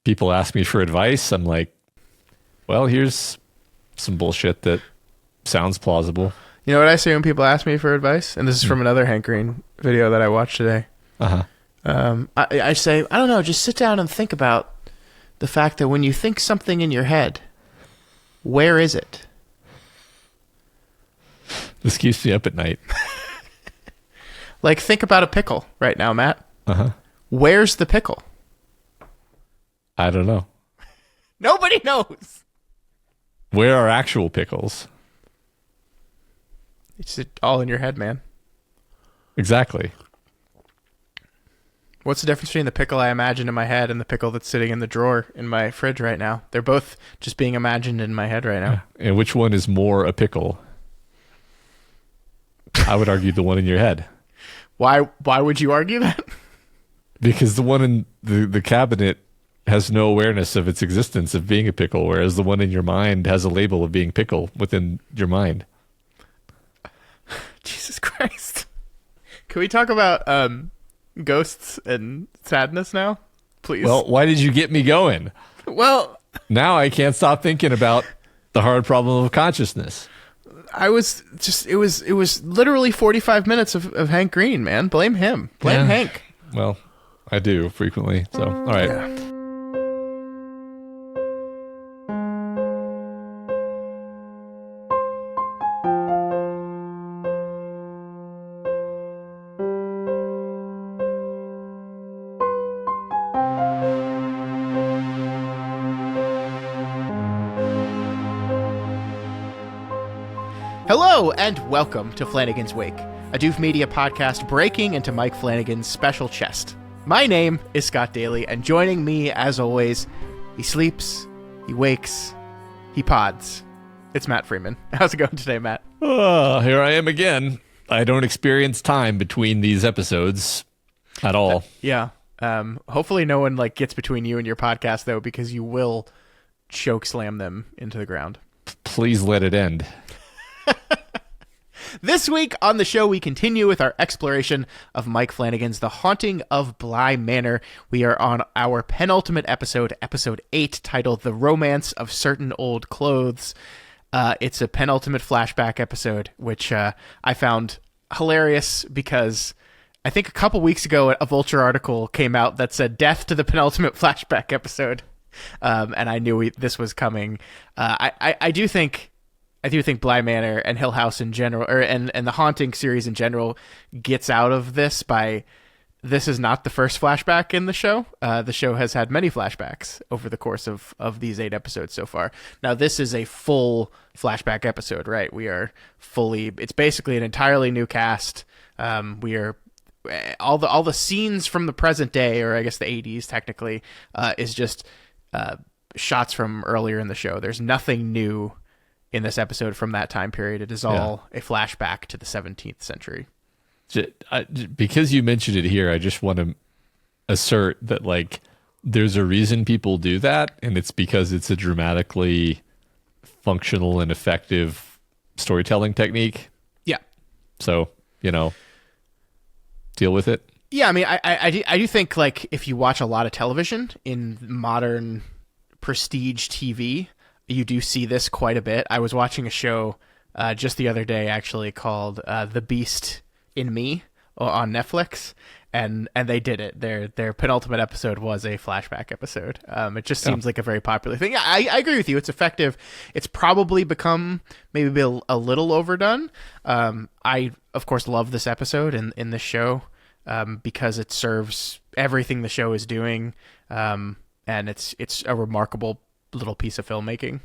people ask me for advice, I'm like, well, here's some bullshit that sounds plausible. You know what I say when people ask me for advice? And this is from another Hank Green video that I watched today. I say, I don't know, just sit down and think about the fact that when you think something in your head, where is it? This keeps me up at night. Like, think about a pickle right now, Matt. Where's the pickle? I don't know. Nobody knows. Where are actual pickles? It's all in your head, man. Exactly. What's the difference between the pickle I imagine in my head and the pickle that's sitting in the drawer in my fridge right now? They're both just being imagined in my head right now. And which one is more a pickle? I would argue the one in your head. Why would you argue that? Because the one in the cabinet has no awareness of its existence of being a pickle, whereas the one in your mind has a label of being pickle within your mind. Jesus Christ. Can we talk about ghosts and sadness now, please? Well, why did you get me going? Well, now I can't stop thinking about the hard problem of consciousness. I was just, it was literally 45 minutes of Hank Green, man. Blame him. Blame Hank. Well, I do frequently. So, all right. Yeah. Hello and welcome to Flanagan's Wake, a Doof Media podcast breaking into Mike Flanagan's special chest. My name is Scott Daly, and joining me, as always, he sleeps, he wakes, he pods. It's Matt Freeman. How's it going today, Matt? Here I am again. I don't experience time between these episodes at all. Yeah. Hopefully no one gets between you and your podcast, though, because you will choke slam them into the ground. Please let it end. This week on the show, we continue with our exploration of Mike Flanagan's The Haunting of Bly Manor. We are on our penultimate episode, episode 8, titled The Romance of Certain Old Clothes. It's a penultimate flashback episode, which I found hilarious because I think a couple weeks ago a Vulture article came out that said death to the penultimate flashback episode, and I knew this was coming. I do think Bly Manor and Hill House in general, and the Haunting series in general, gets out of this by this is not the first flashback in the show. The show has had many flashbacks over the course of these 8 episodes so far. Now, this is a full flashback episode, right? It's basically an entirely new cast. We are all the scenes from the present day, or I guess the 80s technically, is just shots from earlier in the show. There's nothing new in this episode from that time period. It is all a flashback to the 17th century. Because you mentioned it here, I just want to assert that there's a reason people do that, and it's because it's a dramatically functional and effective storytelling technique. Yeah. So, deal with it. Yeah, I mean, I do think if you watch a lot of television in modern prestige TV, you do see this quite a bit. I was watching a show just the other day, actually, called The Beast in Me on Netflix, and they did it. Their penultimate episode was a flashback episode. It just seems like a very popular thing. I agree with you. It's effective. It's probably become maybe a little overdone. I, of course, love this episode in this show because it serves everything the show is doing, and it's a remarkable little piece of filmmaking.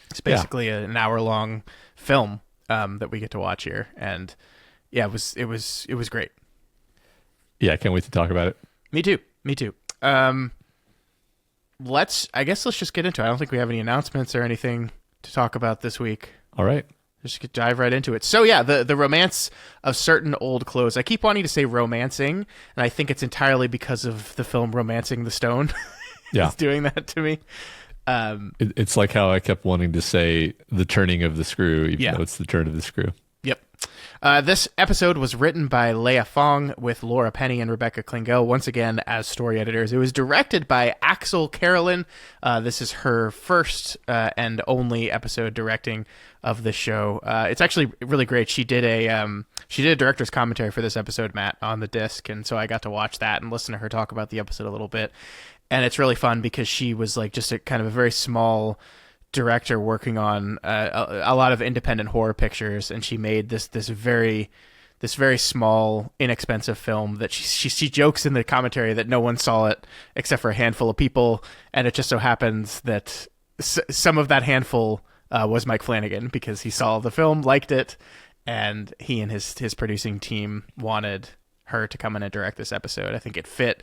It's basically an hour-long film that we get to watch here, and yeah, it was great. Yeah, I can't wait to talk about it. Me too. Let's just get into it. I don't think we have any announcements or anything to talk about this week. All right. Just dive right into it. So yeah, the romance of certain old clothes. I keep wanting to say romancing, and I think it's entirely because of the film Romancing the Stone. Yeah. It's doing that to me. It's like how I kept wanting to say the turning of the screw, even though it's the turn of the screw. Yep. This episode was written by Leah Fong with Laura Penny and Rebecca Klingel, once again as story editors. It was directed by Axel Carolyn. This is her first and only episode directing of the show. It's actually really great. She did a director's commentary for this episode, Matt, on the disc, and so I got to watch that and listen to her talk about the episode a little bit. And it's really fun because she was like just a kind of a very small director working on a lot of independent horror pictures, and she made this very small, inexpensive film that she jokes in the commentary that no one saw it except for a handful of people, and it just so happens that some of that handful was Mike Flanagan, because he saw the film, liked it, and he and his producing team wanted her to come in and direct this episode. I think it fit.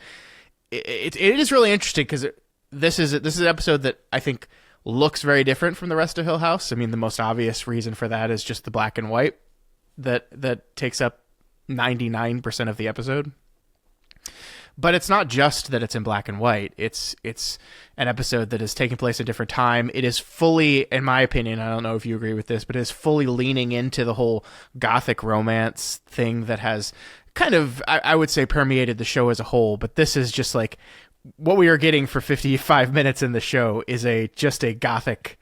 It is really interesting because this is an episode that I think looks very different from the rest of Hill House. I mean, the most obvious reason for that is just the black and white that takes up 99% of the episode. But it's not just that it's in black and white. It's an episode that is taking place at a different time. It is fully, in my opinion, I don't know if you agree with this, but it is fully leaning into the whole gothic romance thing that has kind of, I would say, permeated the show as a whole. But this is just like, what we are getting for 55 minutes in the show is just a gothic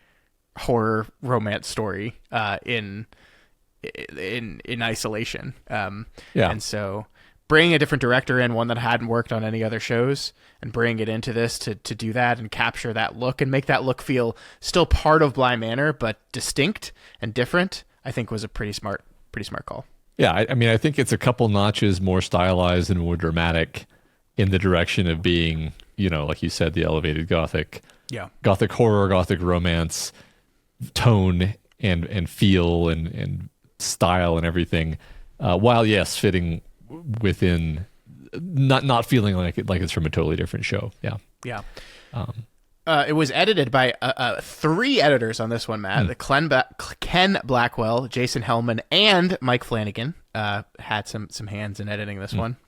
horror romance story in isolation. And so bringing a different director in, one that hadn't worked on any other shows, and bring it into this to do that and capture that look and make that look feel still part of Bly Manor but distinct and different, I think was a pretty smart call. Yeah, I mean, I think it's a couple notches more stylized and more dramatic in the direction of being, like you said, the elevated gothic horror, gothic romance tone and feel and style and everything, while yes, fitting within, not feeling like it's from a totally different show. Yeah. It was edited by 3 editors on this one, Matt. Ken Blackwell, Jason Hellman, and Mike Flanagan had some hands in editing this one.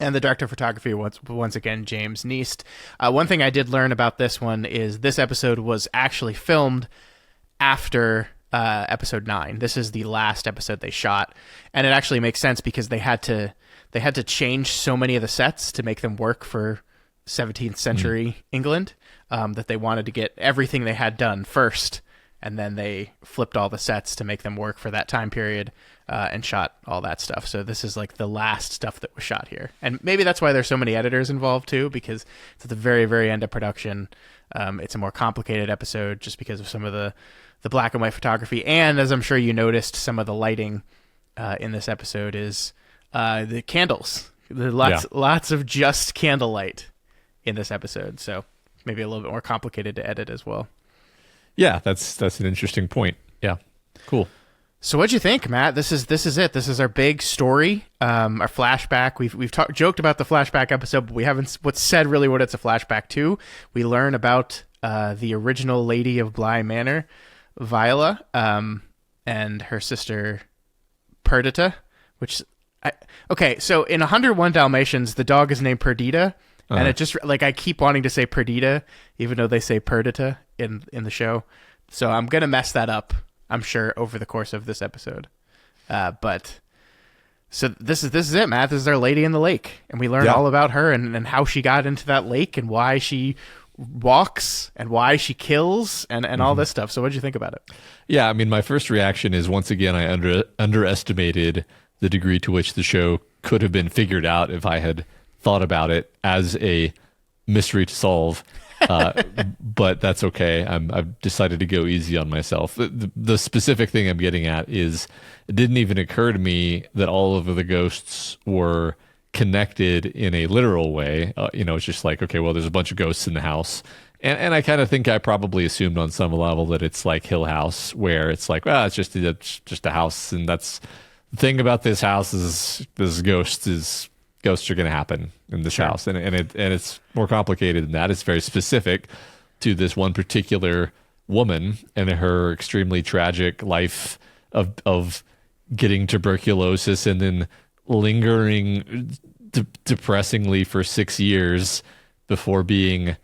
And the director of photography was, once again, James Neist. One thing I did learn about this one is this episode was actually filmed after episode 9. This is the last episode they shot. And it actually makes sense because they had to change so many of the sets to make them work for 17th century England, that they wanted to get everything they had done first. And then they flipped all the sets to make them work for that time period, and shot all that stuff. So this is like the last stuff that was shot here. And maybe that's why there's so many editors involved too, because it's at the very, very end of production. It's a more complicated episode just because of some of the black and white photography. And as I'm sure you noticed, some of the lighting in this episode is the candles. Lots of just candlelight in this episode. So maybe a little bit more complicated to edit as well. Yeah, that's an interesting point. Yeah, cool. So what'd you think, Matt? This is it. This is our big story, our flashback. We've joked about the flashback episode, but we haven't said really what it's a flashback to. We learn about the original lady of Bly Manor, Viola, and her sister Perdita. So in 101 Dalmatians, the dog is named Perdita. And it just, like, I keep wanting to say Perdita, even though they say Perdita in the show. So I'm going to mess that up, I'm sure, over the course of this episode. But so this is it, Matt. This is our lady in the lake. And we learn all about her and how she got into that lake and why she walks and why she kills and all this stuff. So what did you think about it? Yeah, I mean, my first reaction is, once again, I underestimated the degree to which the show could have been figured out if I had thought about it as a mystery to solve, but that's okay. I've decided to go easy on myself. The specific thing I'm getting at is, it didn't even occur to me that all of the ghosts were connected in a literal way. It's just like, okay, well, there's a bunch of ghosts in the house. And I kind of think I probably assumed on some level that it's like Hill House, where it's like, well, it's just a house. And that's the thing about this house is ghosts are going to happen in this house, and it's more complicated than that. It's very specific to this one particular woman and her extremely tragic life of getting tuberculosis and then lingering depressingly for 6 years before being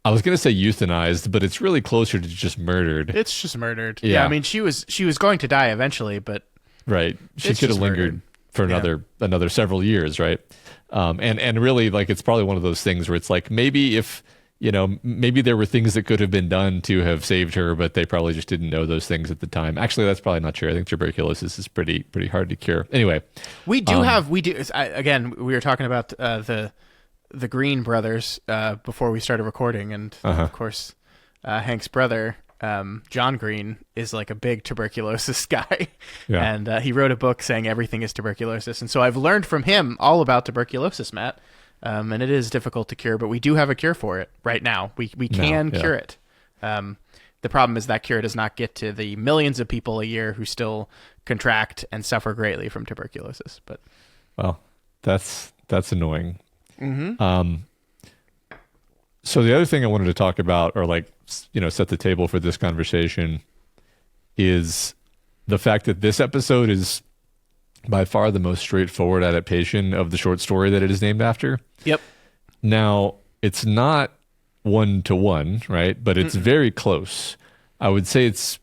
I was gonna say euthanized, but it's really closer to just murdered. It's just murdered. Yeah. I mean, she was going to die eventually, but Right. She It's could have just lingered murdered. for another several years, right? And really, like, it's probably one of those things where it's like, maybe if, maybe there were things that could have been done to have saved her, but they probably just didn't know those things at the time. Actually, that's probably not true. I think tuberculosis is pretty hard to cure. Anyway, again, we were talking about the Green brothers before we started recording, and of course, Hank's brother, John Green, is like a big tuberculosis guy. Yeah. And he wrote a book saying everything is tuberculosis. And so I've learned from him all about tuberculosis, Matt. And it is difficult to cure, but we do have a cure for it right now. We can cure it. The problem is that cure does not get to the millions of people a year who still contract and suffer greatly from tuberculosis. But well, that's annoying. So the other thing I wanted to talk about, or like, set the table for this conversation, is the fact that this episode is by far the most straightforward adaptation of the short story that it is named after. Yep. Now, it's not 1-to-1, right? But it's very close. I would say it's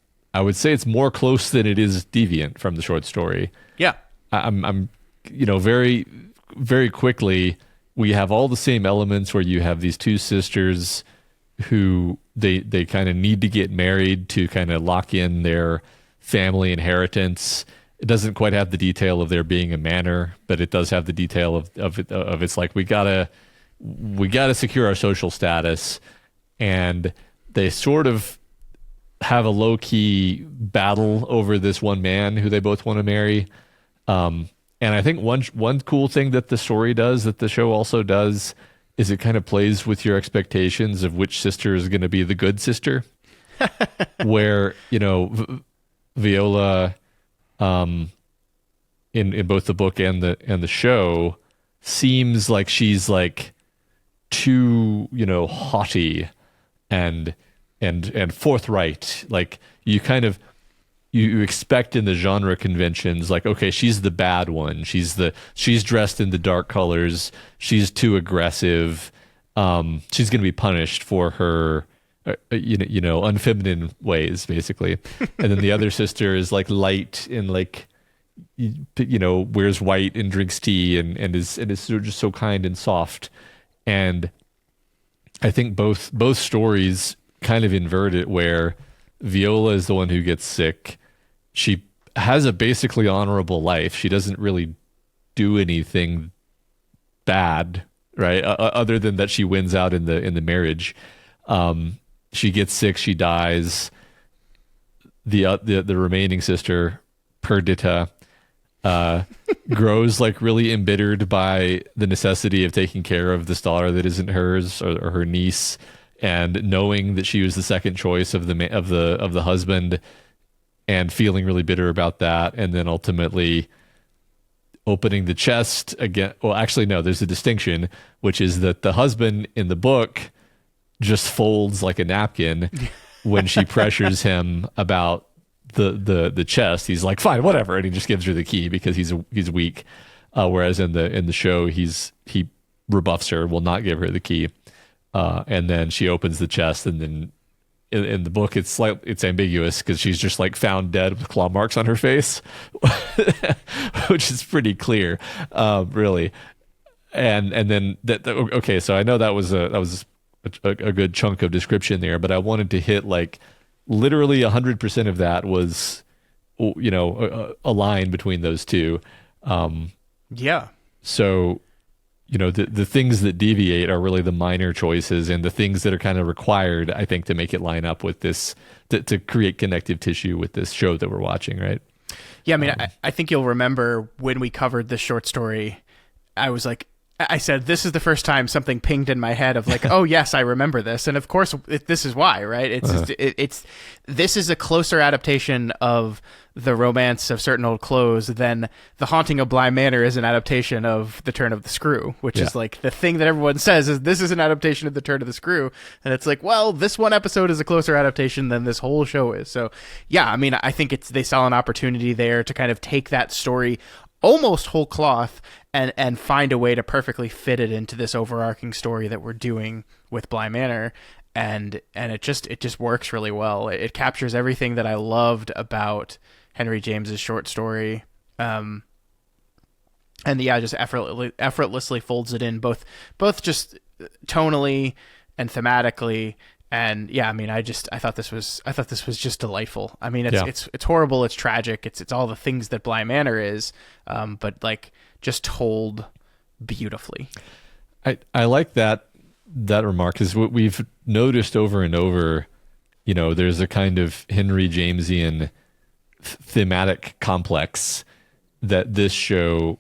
more close than it is deviant from the short story. Yeah. I'm very, very quickly, we have all the same elements where you have these two sisters who they kind of need to get married to kind of lock in their family inheritance. It doesn't quite have the detail of there being a manor, but it does have the detail of it's like we gotta secure our social status, and they sort of have a low key battle over this one man who they both want to marry. And I think one cool thing that the story does, that the show also does, is it kind of plays with your expectations of which sister is going to be the good sister. Where, Viola, in both the book and the show, seems like she's like too, haughty and forthright. Like you expect in the genre conventions, like, okay, she's the bad one. She's dressed in the dark colors. She's too aggressive. She's going to be punished for her, unfeminine ways, basically. And then the other sister is like light and like, wears white and drinks tea and is sort of just so kind and soft. And I think both stories kind of invert it, where Viola is the one who gets sick. She has a basically honorable life. She doesn't really do anything bad, right? Other than that she wins out in the marriage. She gets sick, she dies. The remaining sister, Perdita, grows like really embittered by the necessity of taking care of this daughter that isn't hers, or her niece, and knowing that she was the second choice of the husband, and feeling really bitter about that, and then ultimately opening the chest again. Well, actually, no, there's a distinction, which is that the husband in the book just folds like a napkin when she pressures him about the chest. He's like, fine, whatever, and he just gives her the key because he's weak. Whereas in the show, he rebuffs her, will not give her the key, and then she opens the chest, and then in the book it's ambiguous because she's just like found dead with claw marks on her face, which is pretty clear, really. And then okay, so I know that was a good chunk of description there, but I wanted to hit like literally 100% of that was, a line between those two. Yeah. So, the things that deviate are really the minor choices, and the things that are kind of required, I think, to make it line up with this, to create connective tissue with this show that we're watching, right? Yeah, I mean, I think you'll remember when we covered this short story, I said, this is the first time something pinged in my head of like, oh yes, I remember this. And of course, this is why, right? This is a closer adaptation of the romance of certain old clothes than the Haunting of Bly Manor is an adaptation of The Turn of the Screw, which is like the thing that everyone says is this is an adaptation of The Turn of the Screw. And it's like, well, this one episode is a closer adaptation than this whole show is. So yeah, I mean, I think they saw an opportunity there to kind of take that story almost whole cloth and find a way to perfectly fit it into this overarching story that we're doing with Bly Manor. and it just works really well. It captures everything that I loved about Henry James's short story. And yeah, just effortlessly folds it in, both just tonally and thematically. And yeah, I mean, I thought this was just delightful. I mean, it's horrible, it's tragic, it's all the things that Bly Manor is, but like just told beautifully. I like that remark, because what we've noticed over and over, there's a kind of Henry Jamesian thematic complex that this show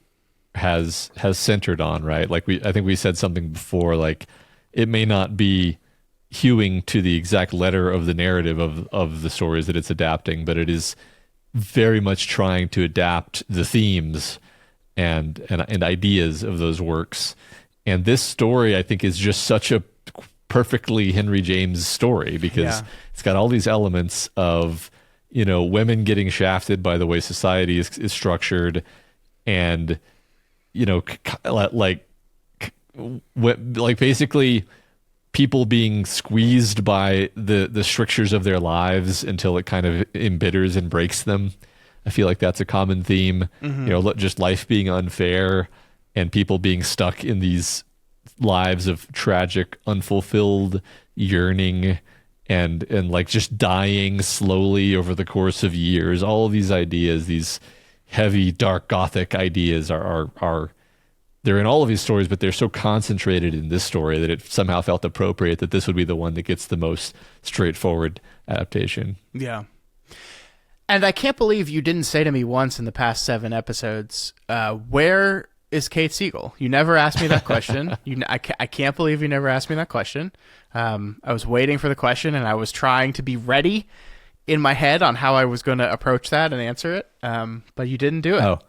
has centered on, right? Like I think we said something before, like it may not be hewing to the exact letter of the narrative of the stories that it's adapting, but it is very much trying to adapt the themes and ideas of those works. And this story, I think, is just such a perfectly Henry James story, because it's got all these elements of, women getting shafted by the way society is structured, and, like basically people being squeezed by the strictures of their lives until it kind of embitters and breaks them. I feel like that's a common theme. Just life being unfair and people being stuck in these lives of tragic, unfulfilled yearning and like just dying slowly over the course of years. All of these ideas, these heavy, dark, gothic ideas are they're in all of these stories, but they're so concentrated in this story that it somehow felt appropriate that this would be the one that gets the most straightforward adaptation. Yeah. And I can't believe you didn't say to me once in the past 7 episodes, where is Kate Siegel? You never asked me that question. I can't believe you never asked me that question. I was waiting for the question, and I was trying to be ready in my head on how I was going to approach that and answer it, but you didn't do it. Oh,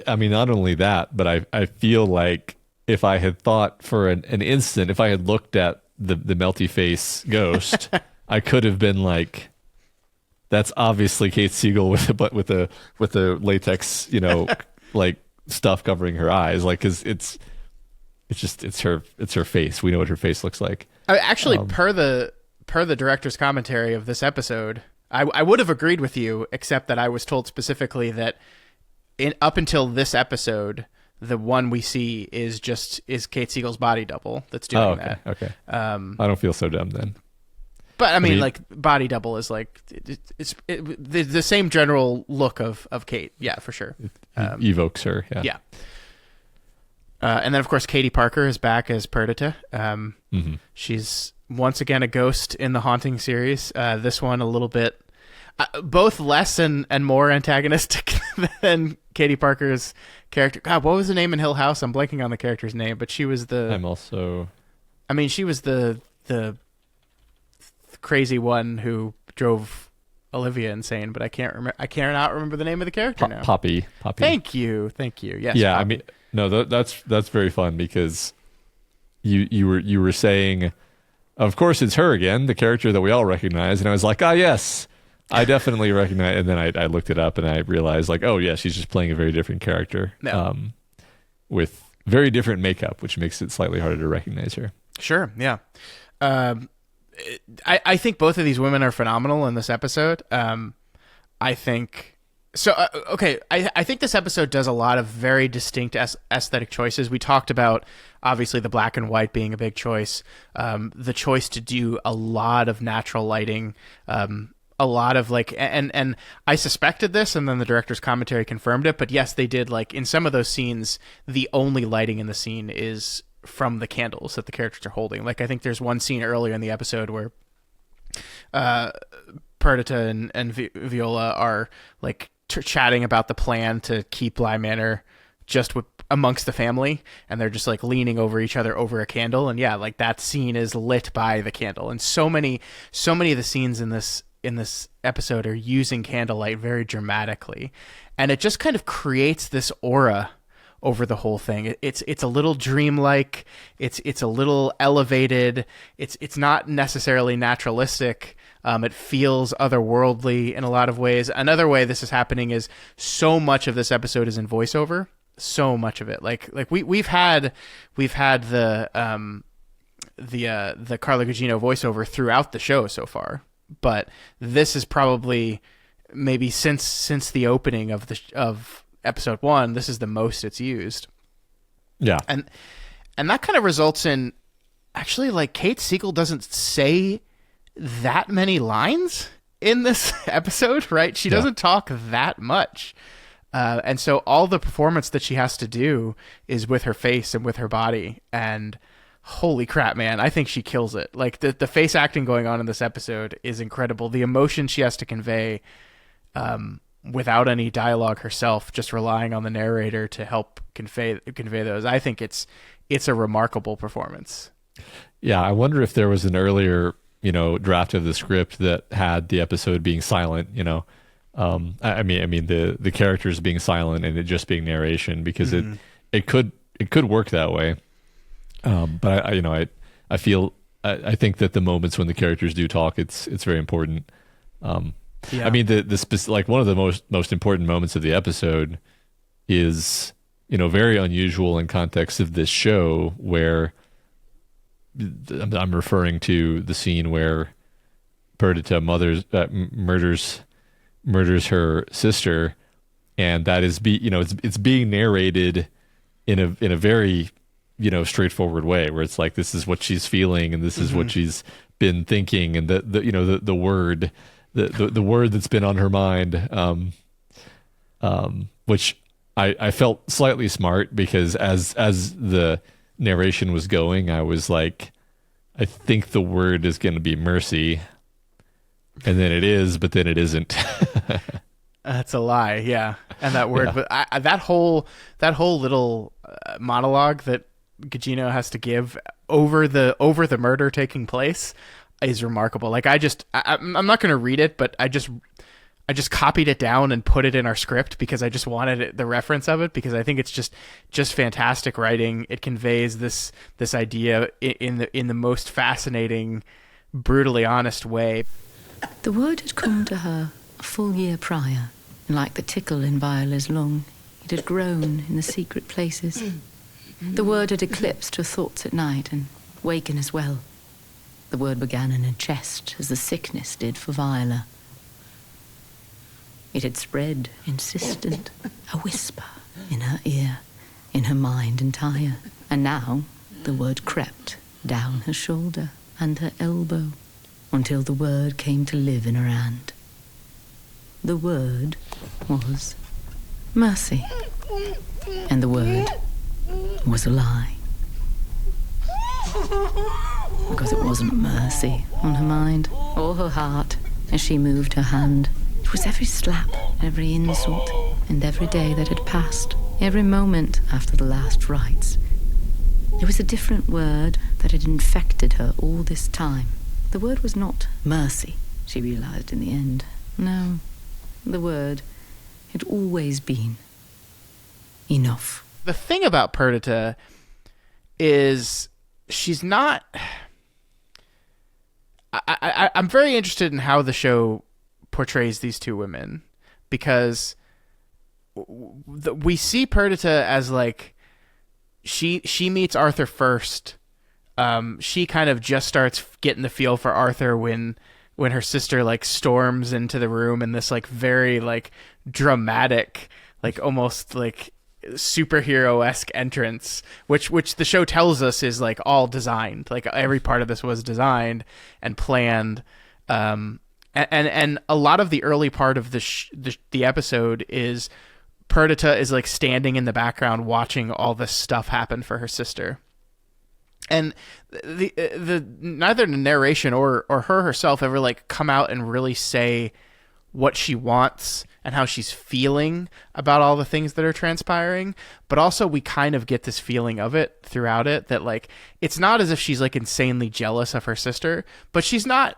I mean, not only that, but I feel like if I had thought for an instant, if I had looked at the melty face ghost, I could have been like, that's obviously Kate Siegel with a latex, like stuff covering her eyes, like, because it's her face. We know what her face looks like. Actually, per the director's commentary of this episode, I would have agreed with you, except that I was told specifically that up until this episode, the one we see is Kate Siegel's body double that's doing that. Okay. I don't feel so dumb then. But I mean, like, body double is like it's the same general look of Kate. Yeah, for sure. It evokes her. Yeah. Yeah. And then of course Katie Parker is back as Perdita. She's once again a ghost in the Haunting series. This one a little bit both less and more antagonistic than Katie Parker's character. God, what was the name in Hill House? I'm blanking on the character's name, but she was the... she was the crazy one who drove Olivia insane, but I cannot remember the name of the character now. Poppy. Thank you. Yes. Yeah, Poppy. I mean, no, that's very fun, because you were saying, of course it's her again, the character that we all recognize, and I was like, yes, I definitely recognize. And then I looked it up and I realized, like, oh yeah, she's just playing a very different character, with very different makeup, which makes it slightly harder to recognize her. Sure. Yeah. I think both of these women are phenomenal in this episode. I think so. I think this episode does a lot of very distinct aesthetic choices. We talked about obviously the black and white being a big choice, the choice to do a lot of natural lighting, a lot of like, and I suspected this, and then the director's commentary confirmed it. But yes, they did, like, in some of those scenes, the only lighting in the scene is from the candles that the characters are holding. Like, I think there's one scene earlier in the episode where Perdita and Viola are like chatting about the plan to keep Bly Manor just amongst the family, and they're just like leaning over each other over a candle, and yeah, like that scene is lit by the candle. And so many of the scenes in this episode are using candlelight very dramatically, and it just kind of creates this aura over the whole thing. It's a little dreamlike, it's a little elevated, it's not necessarily naturalistic. It feels otherworldly in a lot of ways. Another way this is happening is so much of this episode is in voiceover. So much of it, like we've had the the Carla Gugino voiceover throughout the show so far, but this is probably maybe since the opening of episode 1, this is the most it's used. Yeah, and that kind of results in actually like Kate Siegel doesn't say that many lines in this episode, right? She doesn't talk that much. And so all the performance that she has to do is with her face and with her body. And holy crap, man, I think she kills it. Like the face acting going on in this episode is incredible. The emotion she has to convey without any dialogue herself, just relying on the narrator to help convey those. I think it's a remarkable performance. Yeah, I wonder if there was an earlier, draft of the script that had the episode being silent, I mean the characters being silent and it just being narration, because it could work that way. But I feel I think that the moments when the characters do talk, it's very important. Yeah. I mean like one of the most important moments of the episode is very unusual in context of this show, where I'm referring to the scene where Perdita murders her sister, and that is it's being narrated in a very straightforward way, where it's like, this is what she's feeling and this is what she's been thinking, and the word that's been on her mind, which I felt slightly smart, because as the narration was going, I was like, I think the word is going to be mercy. And then it is, but then it isn't. That's a lie, yeah. And that word, but that whole little monologue that Gugino has to give over the murder taking place is remarkable. Like I'm not going to read it, but I just copied it down and put it in our script because I just wanted the reference of it, because I think it's just fantastic writing. It conveys this idea in the most fascinating, brutally honest way. The word had come to her a full year prior, and like the tickle in Viola's lung, it had grown in the secret places. The word had eclipsed her thoughts at night and waken as well. The word began in her chest, as the sickness did for Viola. It had spread, insistent, a whisper in her ear, in her mind entire. And now the word crept down her shoulder and her elbow, until the word came to live in her hand. The word was mercy, and the word was a lie. Because it wasn't mercy on her mind or her heart as she moved her hand. It was every slap, every insult, and every day that had passed, every moment after the last rites. There was a different word that had infected her all this time. The word was not mercy, she realized in the end. No, the word had always been enough. The thing about Perdita is she's not... I'm very interested in how the show portrays these two women, because we see Perdita as like, she meets Arthur first. She kind of just starts getting the feel for Arthur when her sister like storms into the room in this like very like dramatic, like almost like superhero-esque entrance, which the show tells us is like all designed. Like every part of this was designed and planned. And a lot of the early part of the episode is Perdita is like standing in the background watching all this stuff happen for her sister. And the neither the narration or her herself ever like come out and really say what she wants and how she's feeling about all the things that are transpiring. But also we kind of get this feeling of it throughout it, that like, it's not as if she's like insanely jealous of her sister, but she's not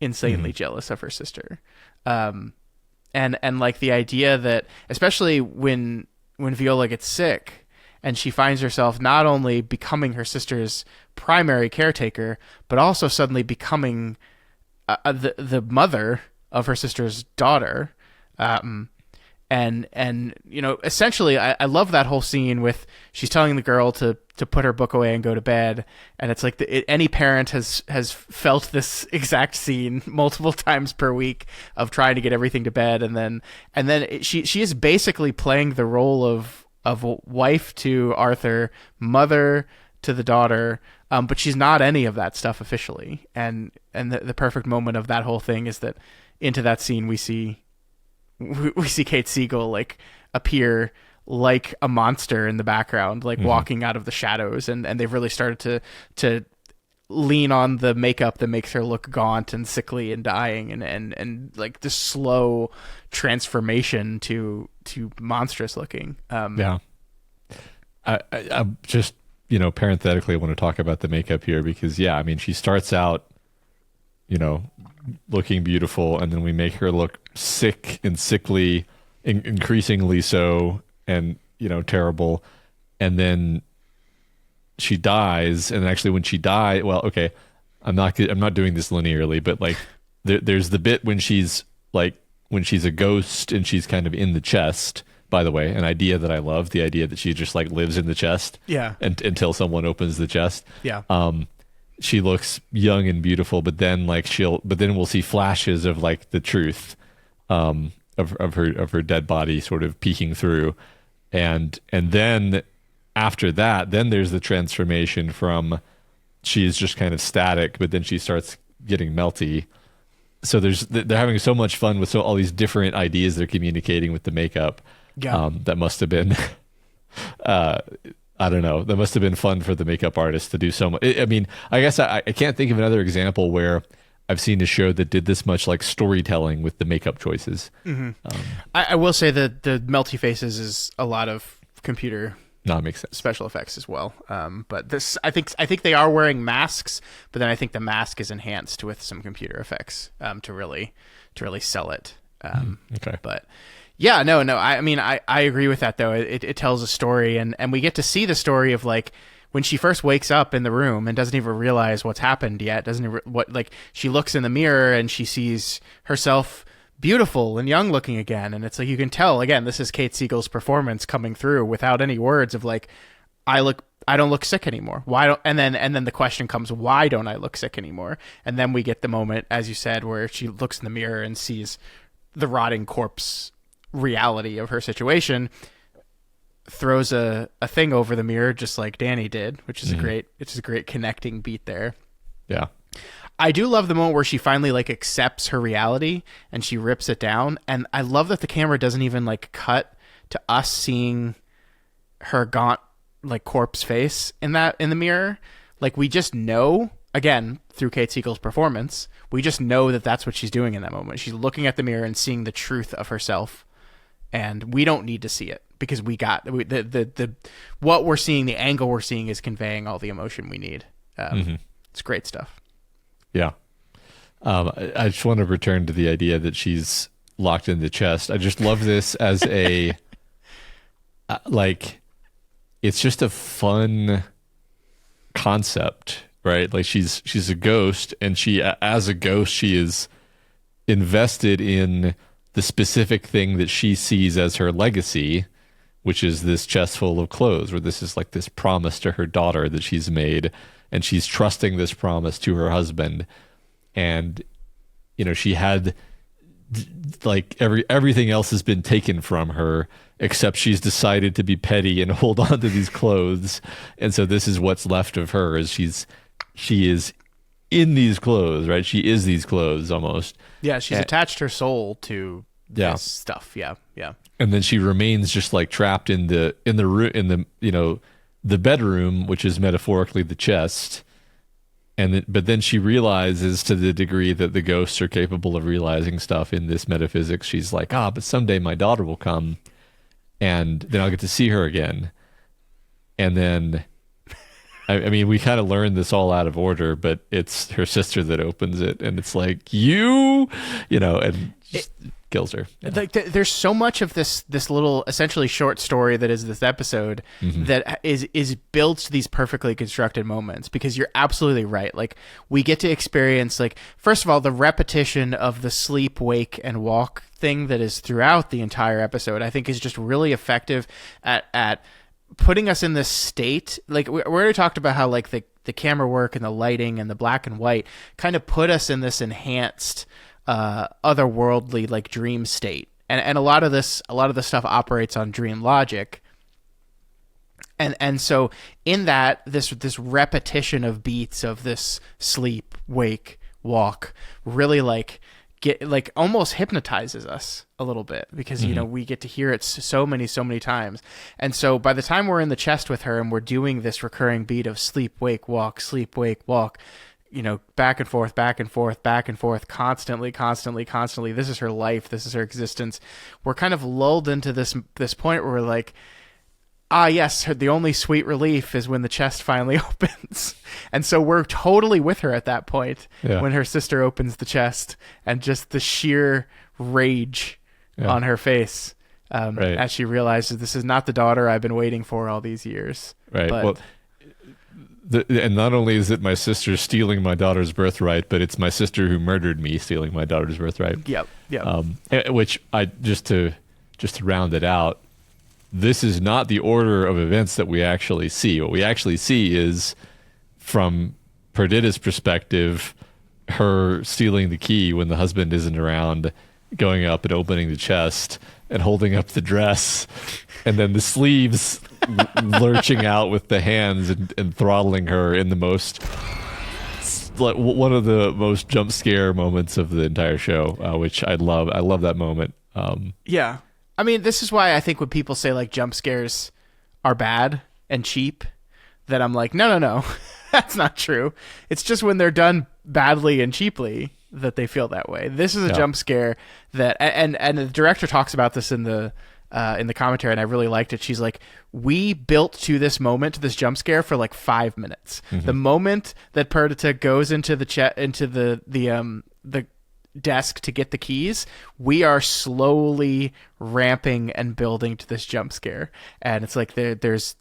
insanely jealous of her sister. And like the idea that, especially when Viola gets sick, and she finds herself not only becoming her sister's primary caretaker, but also suddenly becoming the mother of her sister's daughter. And essentially I love that whole scene with she's telling the girl to put her book away and go to bed, and it's like any parent has felt this exact scene multiple times per week of trying to get everything to bed, and then she is basically playing the role of wife to Arthur, mother to the daughter, but she's not any of that stuff officially. And the perfect moment of that whole thing is that into that scene we see Kate Siegel like appear like a monster in the background, like walking out of the shadows, and they've really started to lean on the makeup that makes her look gaunt and sickly and dying, and like the slow transformation to monstrous looking. I just, parenthetically I want to talk about the makeup here because she starts out, looking beautiful, and then we make her look sick and sickly, increasingly so, and terrible, and then she dies. And actually, when she died, I'm not doing this linearly, but like there's the bit when she's a ghost and she's kind of in the chest. By the way, an idea that I love, the idea that she just like lives in the chest, until someone opens the chest. She looks young and beautiful, but then we'll see flashes of like the truth of her dead body sort of peeking through, and then after that, then there's the transformation from she is just kind of static, but then she starts getting melty. So they're having so much fun with all these different ideas they're communicating with the makeup. That must have been I don't know. That must have been fun for the makeup artist to do so much. I guess I can't think of another example where I've seen a show that did this much like storytelling with the makeup choices. I will say that the melty faces is a lot of computer makes sense. Special effects as well. But this, I think they are wearing masks, but then I think the mask is enhanced with some computer effects to really sell it. Okay. But yeah, no. I agree with that though. It tells a story, and we get to see the story of like when she first wakes up in the room and doesn't even realize what's happened yet. She looks in the mirror and she sees herself beautiful and young looking again, and it's like you can tell again this is Kate Siegel's performance coming through without any words of like I don't look sick anymore. And then the question comes, why don't I look sick anymore? And then we get the moment, as you said, where she looks in the mirror and sees the rotting corpse reality of her situation, throws a thing over the mirror just like Danny did, which is a great connecting beat there. Yeah. I do love the moment where she finally like accepts her reality and she rips it down, and I love that the camera doesn't even like cut to us seeing her gaunt like corpse face in the mirror. Like we just know, again through Kate Siegel's performance, we just know that that's what she's doing in that moment. She's looking at the mirror and seeing the truth of herself, and we don't need to see it because we got the what we're seeing, the angle we're seeing is conveying all the emotion we need. It's great stuff. Yeah. I just want to return to the idea that she's locked in the chest. I just love this as a it's just a fun concept, right? Like she's a ghost, and she, as a ghost, she is invested in the specific thing that she sees as her legacy, which is this chest full of clothes, where this is like this promise to her daughter that she's made, and she's trusting this promise to her husband. And she had like everything else has been taken from her, except she's decided to be petty and hold on to these clothes. And so this is what's left of her, is she is in these clothes, right? She is these clothes almost. Yeah, she's attached her soul to this stuff. Yeah. And then she remains just like trapped in the bedroom, which is metaphorically the chest. But then she realizes, to the degree that the ghosts are capable of realizing stuff in this metaphysics, she's like, but someday my daughter will come, and then I'll get to see her again. And then, we kind of learned this all out of order, but it's her sister that opens it, and it's like, and kills her. Yeah. Like there's so much of this little essentially short story that is this episode that is built to these perfectly constructed moments, because you're absolutely right. Like we get to experience, like, first of all, the repetition of the sleep, wake, and walk thing that is throughout the entire episode, I think is just really effective at putting us in this state. Like we already talked about how like the camera work and the lighting and the black and white kind of put us in this enhanced otherworldly, like, dream state, and a lot of the stuff operates on dream logic, and so in that this repetition of beats of this sleep, wake, walk really like get like almost hypnotizes us a little bit, because you know, we get to hear it so many times. And so by the time we're in the chest with her and we're doing this recurring beat of sleep, wake, walk, you know, back and forth, constantly. This is her life. This is her existence. We're kind of lulled into this point where we're like, yes, the only sweet relief is when the chest finally opens. And so we're totally with her at that point when her sister opens the chest, and just the sheer rage on her face as she realizes this is not the daughter I've been waiting for all these years. Right. But, well, and not only is it my sister stealing my daughter's birthright, but it's my sister who murdered me stealing my daughter's birthright. Yep. Which I just to round it out, this is not the order of events that we actually see. What we actually see is, from Perdita's perspective, her stealing the key when the husband isn't around, going up and opening the chest and holding up the dress, and then the sleeves lurching out with the hands and throttling her in the most, like, one of the most jump scare moments of the entire show, which I love. I love that moment. Yeah. I mean, this is why I think when people say like jump scares are bad and cheap, that I'm like, no, that's not true. It's just when they're done badly and cheaply that they feel that way. This is a jump scare that, and the director talks about this in the commentary, and I really liked it. She's like, we built to this moment, to this jump scare, for like 5 minutes. The moment that Perdita goes into the desk to get the keys, we are slowly ramping and building to this jump scare, and it's like there's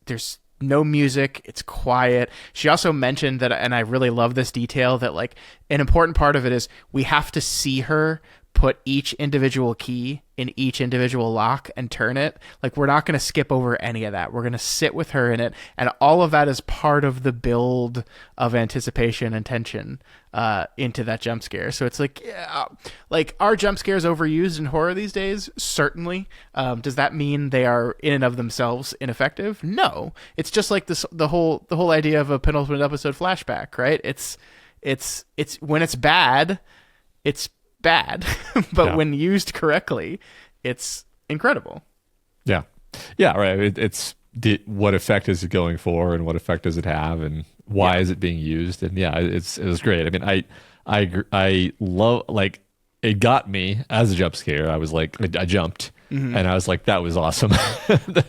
no music, it's quiet. She also mentioned that, and I really love this detail, that like an important part of it is we have to see her put each individual key in each individual lock and turn it. Like, we're not going to skip over any of that. We're going to sit with her in it, and all of that is part of the build of anticipation and tension into that jump scare. So it's like, like, are jump scares overused in horror these days? Certainly. Does that mean they are in and of themselves ineffective? No. It's just like this, the whole idea of a penultimate episode flashback, right? It's when it's bad, it's bad, but when used correctly, it's incredible. Yeah, right. It's what effect is it going for, and what effect does it have, and why is it being used? And it was great. I mean, I love, like, it got me as a jump scare. I was like, I jumped, and I was like, that was awesome.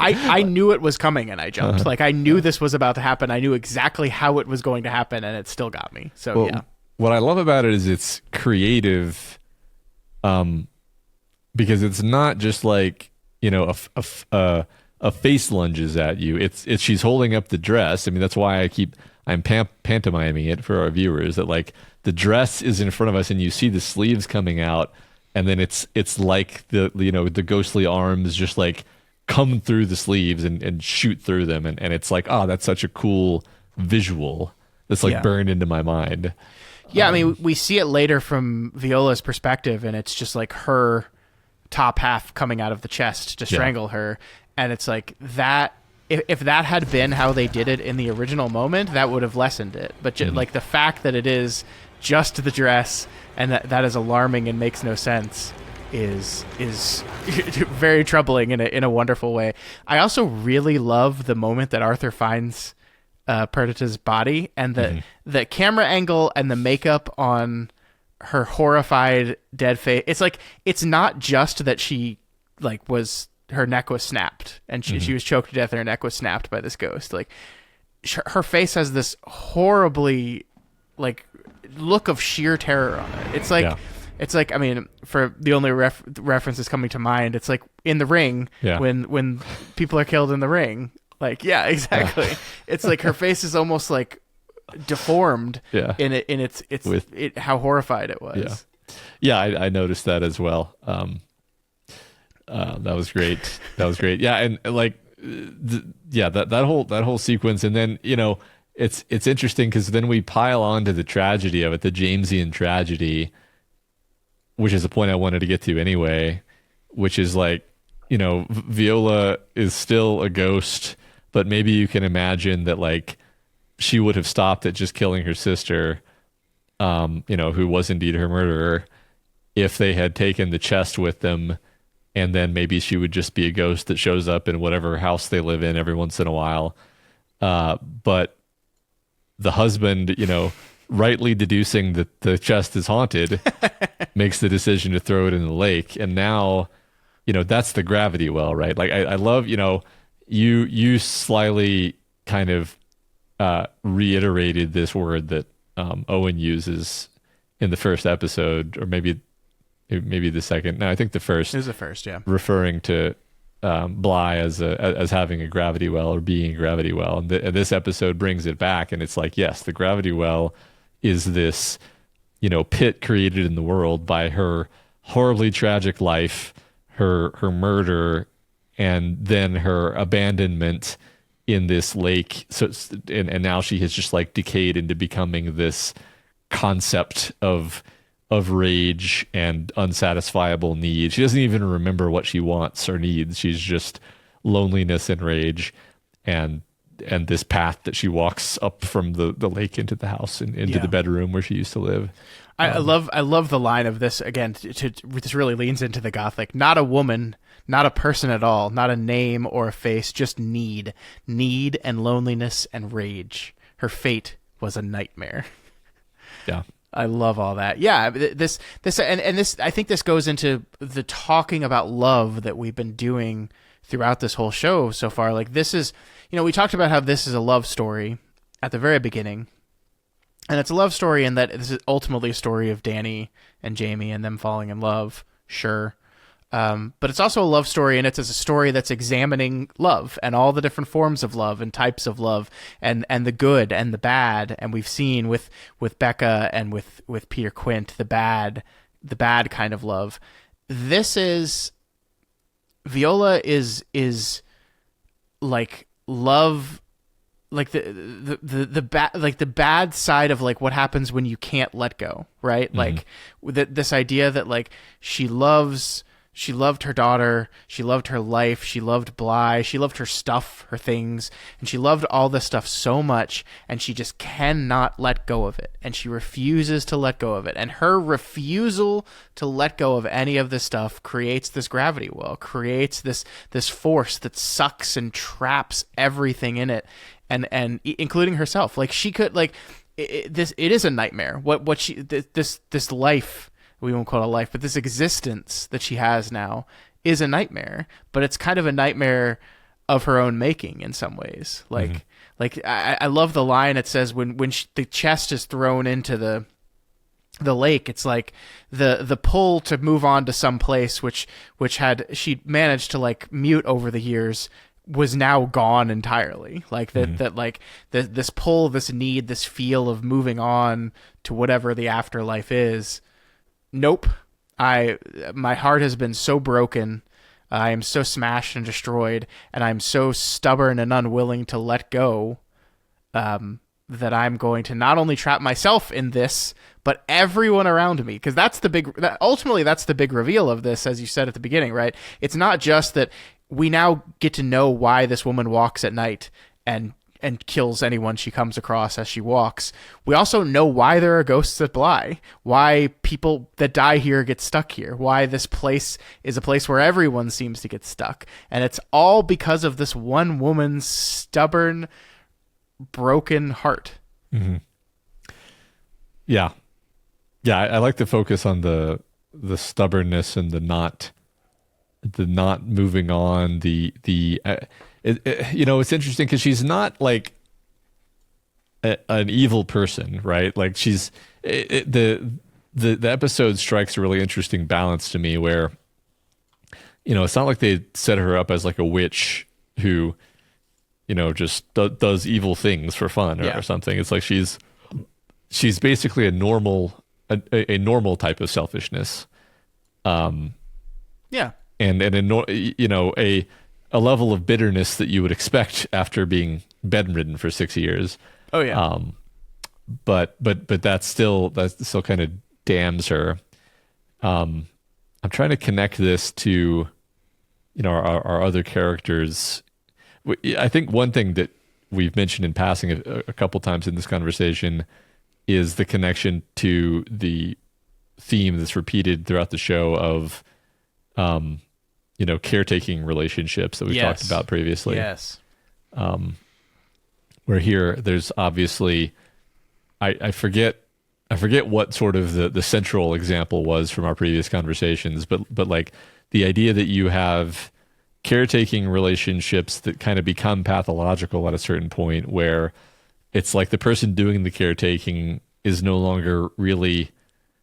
I knew it was coming, and I jumped. Like, I knew this was about to happen. I knew exactly how it was going to happen, and it still got me. So what I love about it is it's creative. Because it's not just like, you know, a face lunges at you. It's she's holding up the dress. I mean, that's why I'm pantomiming it for our viewers, that like the dress is in front of us and you see the sleeves coming out, and then it's like the ghostly arms just like come through the sleeves and shoot through them, and it's like, oh, that's such a cool visual that's like burned into my mind. Yeah, I mean, we see it later from Viola's perspective, and it's just like her top half coming out of the chest to strangle her. And it's like that, if that had been how they did it in the original moment, that would have lessened it. But like the fact that it is just the dress, and that is alarming and makes no sense, is very troubling in a wonderful way. I also really love the moment that Arthur finds Perdita's body, and the camera angle and the makeup on her horrified dead face. It's like, it's not just that she like her neck was snapped and she was choked to death and her neck was snapped by this ghost. Like, her face has this horribly like look of sheer terror on it. It's like It's like, I mean, for the only references coming to mind, it's like in The Ring, when people are killed in The Ring. Like, yeah, exactly. It's like her face is almost like deformed in how horrified it was. Yeah, I noticed that as well. That was great. Yeah, and like, that whole sequence, and then it's interesting because then we pile on to the tragedy of it, the Jamesian tragedy, which is the point I wanted to get to anyway, which is like, Viola is still a ghost, but maybe you can imagine that like she would have stopped at just killing her sister, who was indeed her murderer, if they had taken the chest with them, and then maybe she would just be a ghost that shows up in whatever house they live in every once in a while. But the husband, rightly deducing that the chest is haunted, makes the decision to throw it in the lake. And now, that's the gravity well, right? Like I love, you slyly kind of reiterated this word that Owen uses in the first episode, or maybe the second. No, I think the first. It was the first, yeah. Referring to Bly as having a gravity well, or being a gravity well, and this episode brings it back, and it's like, yes, the gravity well is this, pit created in the world by her horribly tragic life, her murder, and then her abandonment in this lake. So and now she has just like decayed into becoming this concept of rage and unsatisfiable need. She doesn't even remember what she wants or needs. She's just loneliness and rage, and this path that she walks up from the lake into the house and into the bedroom where she used to live. I love the line of this again. This really leans into the Gothic. Not a woman, not a person at all, not a name or a face, just need and loneliness and rage. Her fate was a nightmare. Yeah. I love all that. Yeah, this I think this goes into the talking about love that we've been doing throughout this whole show so far. Like, this is, we talked about how this is a love story at the very beginning. And it's a love story in that this is ultimately a story of Danny and Jamie and them falling in love, sure. But it's also a love story, and it's a story that's examining love and all the different forms of love and types of love, and the good and the bad. And we've seen with Becca and with Peter Quint the bad kind of love. This is Viola is like love, like the bad side of like what happens when you can't let go, right? Mm-hmm. Like this idea that like she loved her daughter, she loved her life, she loved Bly, she loved her stuff, her things, and she loved all this stuff so much, and she just cannot let go of it, and she refuses to let go of it. And her refusal to let go of any of this stuff creates this gravity well, creates this force that sucks and traps everything in it, and including herself. Like, she could, like, it is a nightmare. This life, we won't call it a life, but this existence that she has now is a nightmare, but it's kind of a nightmare of her own making in some ways. Like, I love the line it says when the chest is thrown into the lake, it's like the pull to move on to some place which had she managed to like mute over the years was now gone entirely. Like this pull, this need, this feel of moving on to whatever the afterlife is. Nope. My heart has been so broken. I am so smashed and destroyed, and I'm so stubborn and unwilling to let go that I'm going to not only trap myself in this, but everyone around me. Because ultimately that's the big reveal of this, as you said at the beginning, right? It's not just that we now get to know why this woman walks at night and kills anyone she comes across as she walks. We also know why there are ghosts at Bly, why people that die here get stuck here, why this place is a place where everyone seems to get stuck. And it's all because of this one woman's stubborn, broken heart. Mm-hmm. Yeah. Yeah, I like the focus on the stubbornness and the not moving on, it's interesting because she's not like an evil person, right? Like she's the the episode strikes a really interesting balance to me where, it's not like they set her up as like a witch who, just does evil things for fun or something. It's like she's basically a normal type of selfishness. Yeah. And a level of bitterness that you would expect after being bedridden for 6 years. Oh yeah. But that still kind of damns her. I'm trying to connect this to, our other characters. I think one thing that we've mentioned in passing a couple times in this conversation is the connection to the theme that's repeated throughout the show of, caretaking relationships that we talked about previously. Yes. Where here, there's obviously, I forget what sort of the central example was from our previous conversations, but like the idea that you have caretaking relationships that kind of become pathological at a certain point where it's like the person doing the caretaking is no longer really,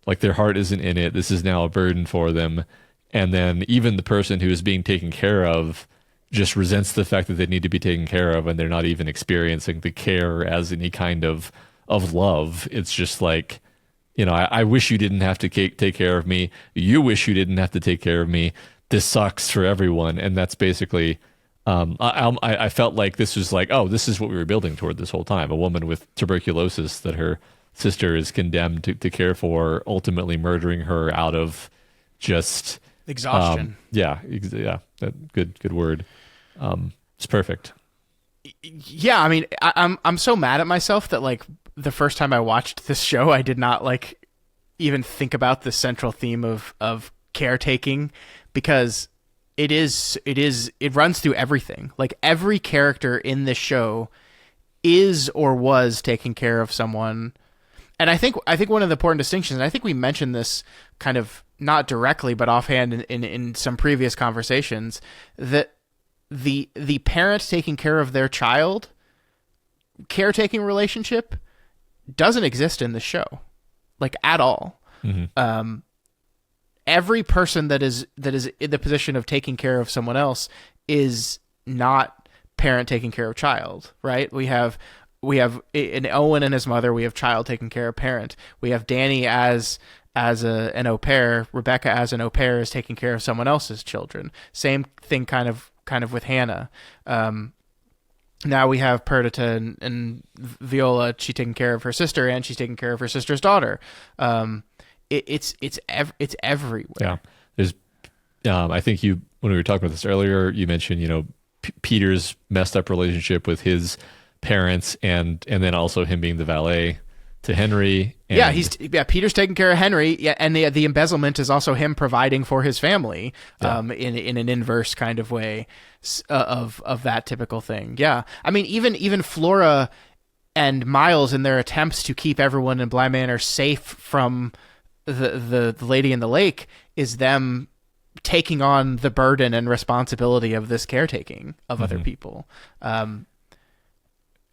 like their heart isn't in it. This is now a burden for them. And then even the person who is being taken care of just resents the fact that they need to be taken care of, and they're not even experiencing the care as any kind of love. It's just like, I wish you didn't have to take care of me. You wish you didn't have to take care of me. This sucks for everyone. And that's basically, I felt like this was like, oh, this is what we were building toward this whole time. A woman with tuberculosis that her sister is condemned to care for, ultimately murdering her out of just exhaustion. Good word. It's perfect. Yeah, I mean, I'm so mad at myself that like the first time I watched this show, I did not like even think about the central theme of caretaking, because it runs through everything. Like every character in this show is or was taking care of someone. And I think one of the important distinctions, and I think we mentioned this kind of not directly but offhand in some previous conversations, that the parent taking care of their child caretaking relationship doesn't exist in the show, like at all. Mm-hmm. Every person that is in the position of taking care of someone else is not parent taking care of child, right? We have in Owen and his mother, we have child taking care of parent. We have Danny as an au pair. Rebecca as an au pair is taking care of someone else's children. Same thing kind of with Hannah. Now we have Perdita and Viola. She's taking care of her sister, and she's taking care of her sister's daughter. It's everywhere. Yeah, there's. I think when we were talking about this earlier, you mentioned Peter's messed up relationship with his parents, and then also him being the valet to Henry. And Peter's taking care of Henry. Yeah, and the embezzlement is also him providing for his family, in an inverse kind of way of that typical thing. Yeah, I mean even Flora and Miles in their attempts to keep everyone in Bly Manor safe from the lady in the lake is them taking on the burden and responsibility of this caretaking of other people.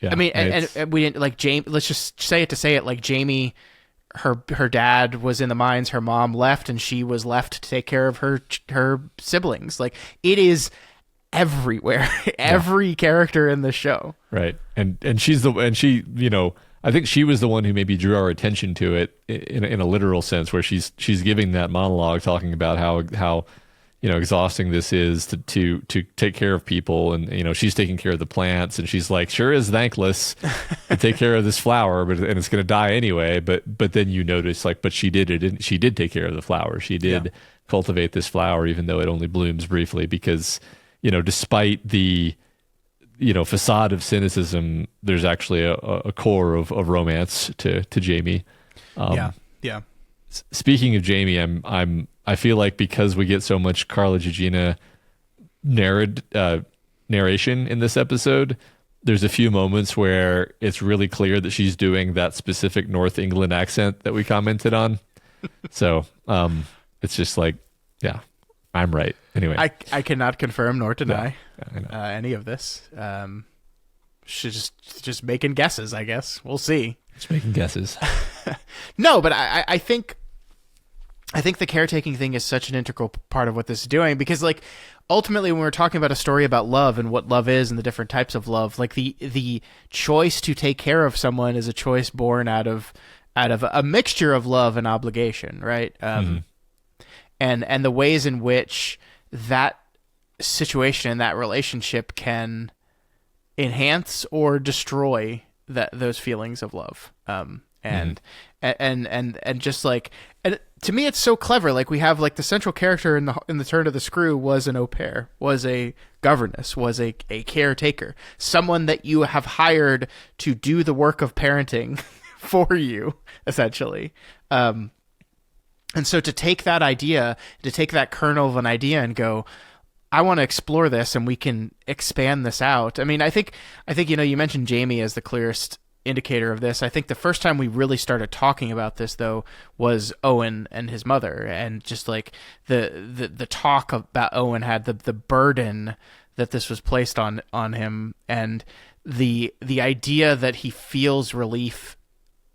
Yeah, I mean, and we didn't like Jamie. Let's just say it like Jamie. Her dad was in the mines. Her mom left, and she was left to take care of her siblings. Like it is everywhere. Every character in the show. Right, and she I think she was the one who maybe drew our attention to it in a literal sense, where she's giving that monologue talking about how exhausting this is to take care of people, and she's taking care of the plants, and she's like, sure is thankless to take care of this flower, and it's going to die anyway. But then you notice but she did it, and she did take care of the flower. She did cultivate this flower, even though it only blooms briefly, because despite the facade of cynicism, there's actually a core of romance to Jamie. Yeah. Speaking of Jamie, I feel like because we get so much Carla Gugino narration in this episode, there's a few moments where it's really clear that she's doing that specific North England accent that we commented on. So it's just like, yeah, I'm right. Anyway, I cannot confirm nor deny I know. any of this. She's just making guesses, I guess. We'll see. Just making guesses. No, but I think I think the caretaking thing is such an integral part of what this is doing, because like ultimately when we're talking about a story about love and what love is and the different types of love, like the choice to take care of someone is a choice born out of a mixture of love and obligation, right? And the ways in which that situation and that relationship can enhance or destroy those feelings of love. And just like, and to me, it's so clever. Like we have like the central character in the Turn of the Screw was an au pair, was a governess, was a caretaker, someone that you have hired to do the work of parenting for you, essentially. And so to take that idea, to take that kernel of an idea and go, I want to explore this and we can expand this out. I mean, I think, you mentioned Jamie as the clearest indicator of this. I think the first time we really started talking about this though was Owen and his mother, and just like the talk about Owen had the burden that this was placed on him, and the idea that he feels relief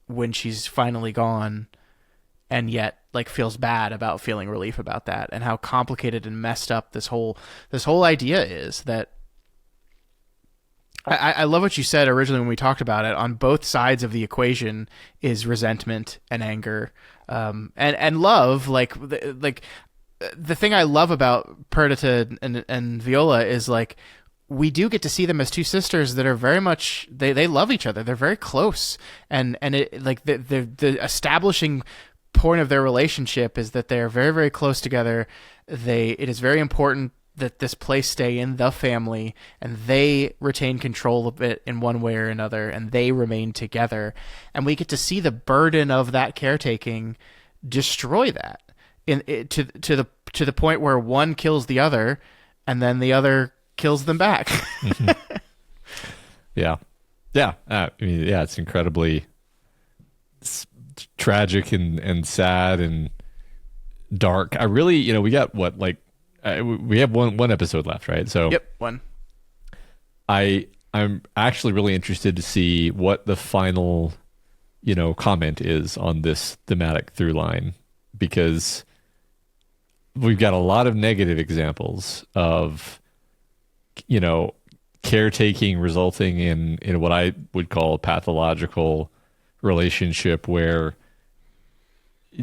when she's finally gone, and yet like feels bad about feeling relief about that, and how complicated and messed up this whole idea is. That I love what you said originally when we talked about it. On both sides of the equation is resentment and anger, and love. Like the thing I love about Perdita and Viola is like we do get to see them as two sisters that are very much they love each other. They're very close, and it like the establishing point of their relationship is that they're very, very close together. It is very important that this place stay in the family, and they retain control of it in one way or another, and they remain together. And we get to see the burden of that caretaking destroy that to the point where one kills the other, and then the other kills them back. Mm-hmm. Yeah. I mean, yeah, it's incredibly tragic and sad and dark. I really, we got what, like, we have one episode left, right? So yep, one. I'm actually really interested to see what the final, comment is on this thematic through line, because we've got a lot of negative examples of, caretaking resulting in what I would call a pathological relationship, where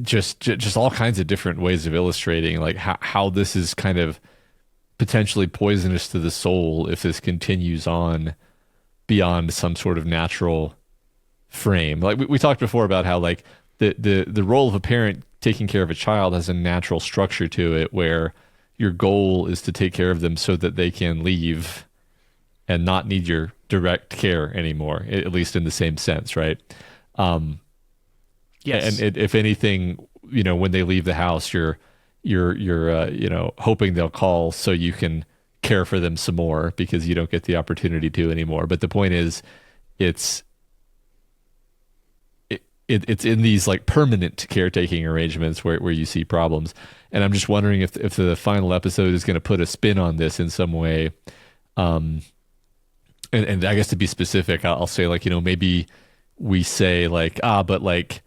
just all kinds of different ways of illustrating like how this is kind of potentially poisonous to the soul if this continues on beyond some sort of natural frame. Like we talked before about how like the role of a parent taking care of a child has a natural structure to it, where your goal is to take care of them so that they can leave and not need your direct care anymore, at least in the same sense, right? Yes. And if anything, when they leave the house, you're hoping they'll call so you can care for them some more, because you don't get the opportunity to anymore. But the point is, it's in these like permanent caretaking arrangements where you see problems. And I'm just wondering if the final episode is going to put a spin on this in some way. And I guess to be specific, I'll say like, maybe we say like, but like,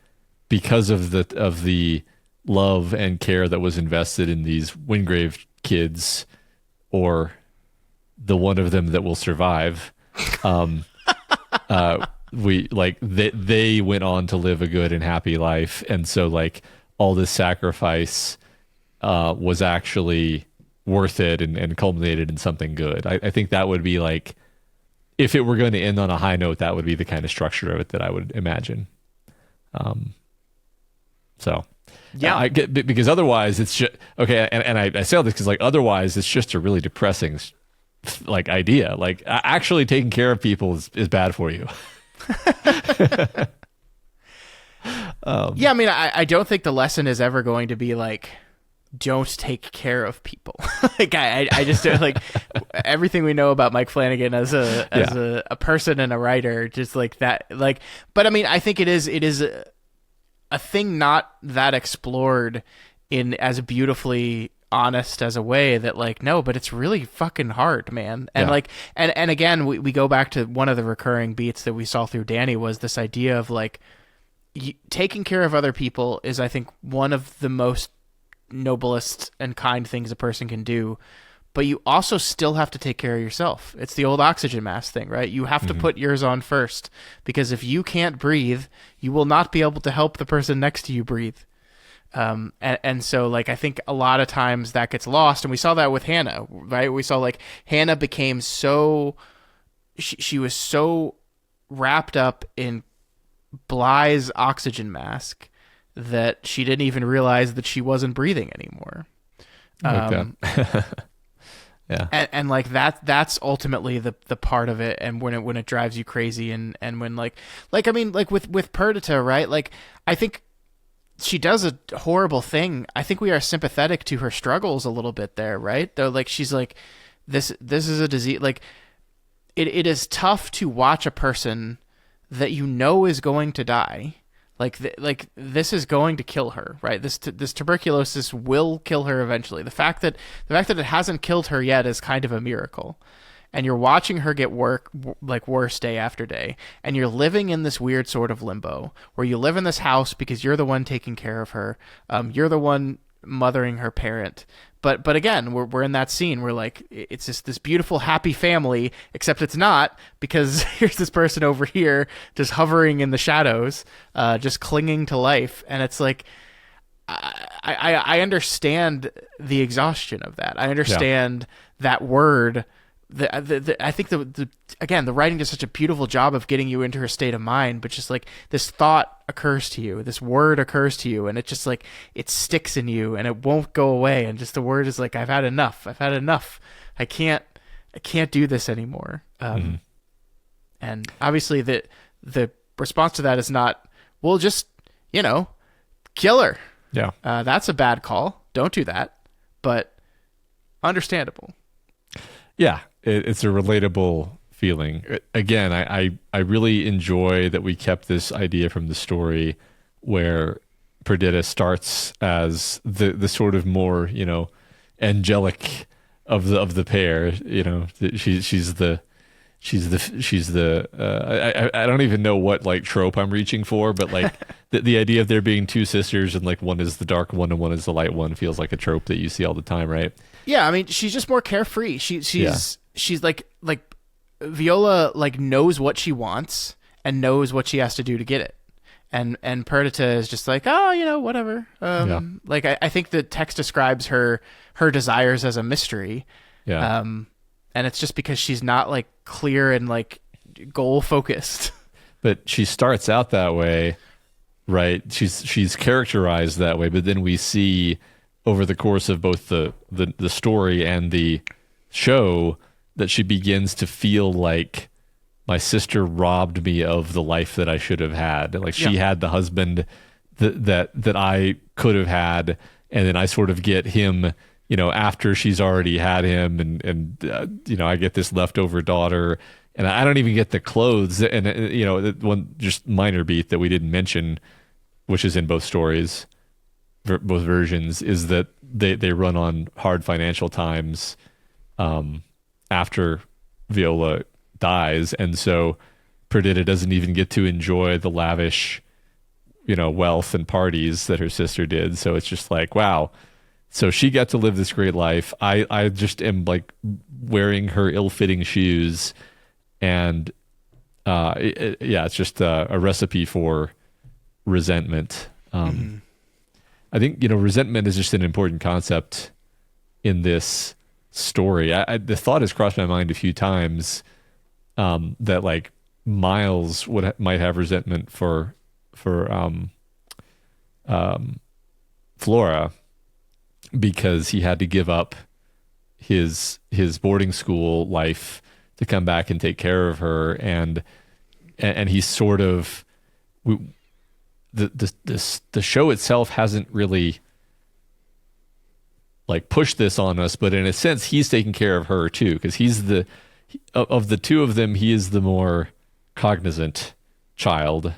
because of the love and care that was invested in these Wingrave kids, or the one of them that will survive, we like they went on to live a good and happy life, and so like all this sacrifice was actually worth it and culminated in something good. I think that would be like, if it were going to end on a high note, that would be the kind of structure of it that I would imagine. So yeah, I get, because otherwise it's just okay. And I say all this because like otherwise it's just a really depressing like idea. Like actually taking care of people is bad for you. Yeah, I mean, I don't think the lesson is ever going to be like, don't take care of people. Like I just don't like everything we know about Mike Flanagan as a person and a writer, just like that. Like, but I mean, I think it is a thing not that explored in as beautifully honest as a way that like, no, but it's really fucking hard, man. And like, and again, we go back to one of the recurring beats that we saw through Danny was this idea of like, taking care of other people is, I think, one of the most noblest and kind things a person can do. But you also still have to take care of yourself. It's the old oxygen mask thing, right? You have to put yours on first, because if you can't breathe, you will not be able to help the person next to you breathe. And so, like, I think a lot of times that gets lost, and we saw that with Hannah, right? We saw, like, Hannah became so, she was so wrapped up in Bly's oxygen mask that she didn't even realize that she wasn't breathing anymore. Like that. Yeah. And like that's ultimately the part of it, and when it drives you crazy, and when like I mean, like with Perdita, right? Like, I think she does a horrible thing. I think we are sympathetic to her struggles a little bit there, right? Though, like, she's like, this is a disease. Like, it is tough to watch a person that you know is going to die. Like this is going to kill her, right? This tuberculosis will kill her eventually. The fact that it hasn't killed her yet is kind of a miracle. And you're watching her get worse day after day, and you're living in this weird sort of limbo where you live in this house because you're the one taking care of her. You're the one mothering her parent. But again, we're in that scene where, like, it's just this beautiful, happy family, except it's not, because here's this person over here just hovering in the shadows, just clinging to life. And it's like, I understand the exhaustion of that. I understand that word. I think again, the writing does such a beautiful job of getting you into her state of mind, but just like this thought occurs to you, this word occurs to you, and it just like, it sticks in you and it won't go away. And just the word is like, I've had enough. I can't do this anymore. And obviously the response to that is not, well, just, kill her. Yeah. That's a bad call. Don't do that. But understandable. Yeah. It's a relatable feeling. Again, I really enjoy that we kept this idea from the story where Perdita starts as the sort of more, angelic of the pair. I don't even know what, like, trope I'm reaching for, but like the idea of there being two sisters and, like, one is the dark one and one is the light one feels like a trope that you see all the time, right? Yeah, I mean, she's just more carefree. She's like Viola, like, knows what she wants and knows what she has to do to get it. And Perdita is just like, oh, whatever. Like, I think the text describes her desires as a mystery. Yeah. And it's just because she's not, like, clear and, like, goal focused. But she starts out that way, right? She's characterized that way, but then we see over the course of both the story and the show that she begins to feel like, my sister robbed me of the life that I should have had. Like, she had the husband that I could have had, and then I sort of get him, after she's already had him, and I get this leftover daughter, and I don't even get the clothes. And one just minor beat that we didn't mention, which is in both stories, both versions, is that they run on hard financial times after Viola dies, and so Perdita doesn't even get to enjoy the lavish, wealth and parties that her sister did. So it's just like, wow. So she got to live this great life. I just am, like, wearing her ill-fitting shoes, and it's just a recipe for resentment. I think resentment is just an important concept in this story. The thought has crossed my mind a few times that, like, Miles might have resentment for Flora, because he had to give up his boarding school life to come back and take care of her, and he's sort of, the show itself hasn't really, like, pushed this on us, but in a sense he's taking care of her too, because he's of the two of them, he is the more cognizant child,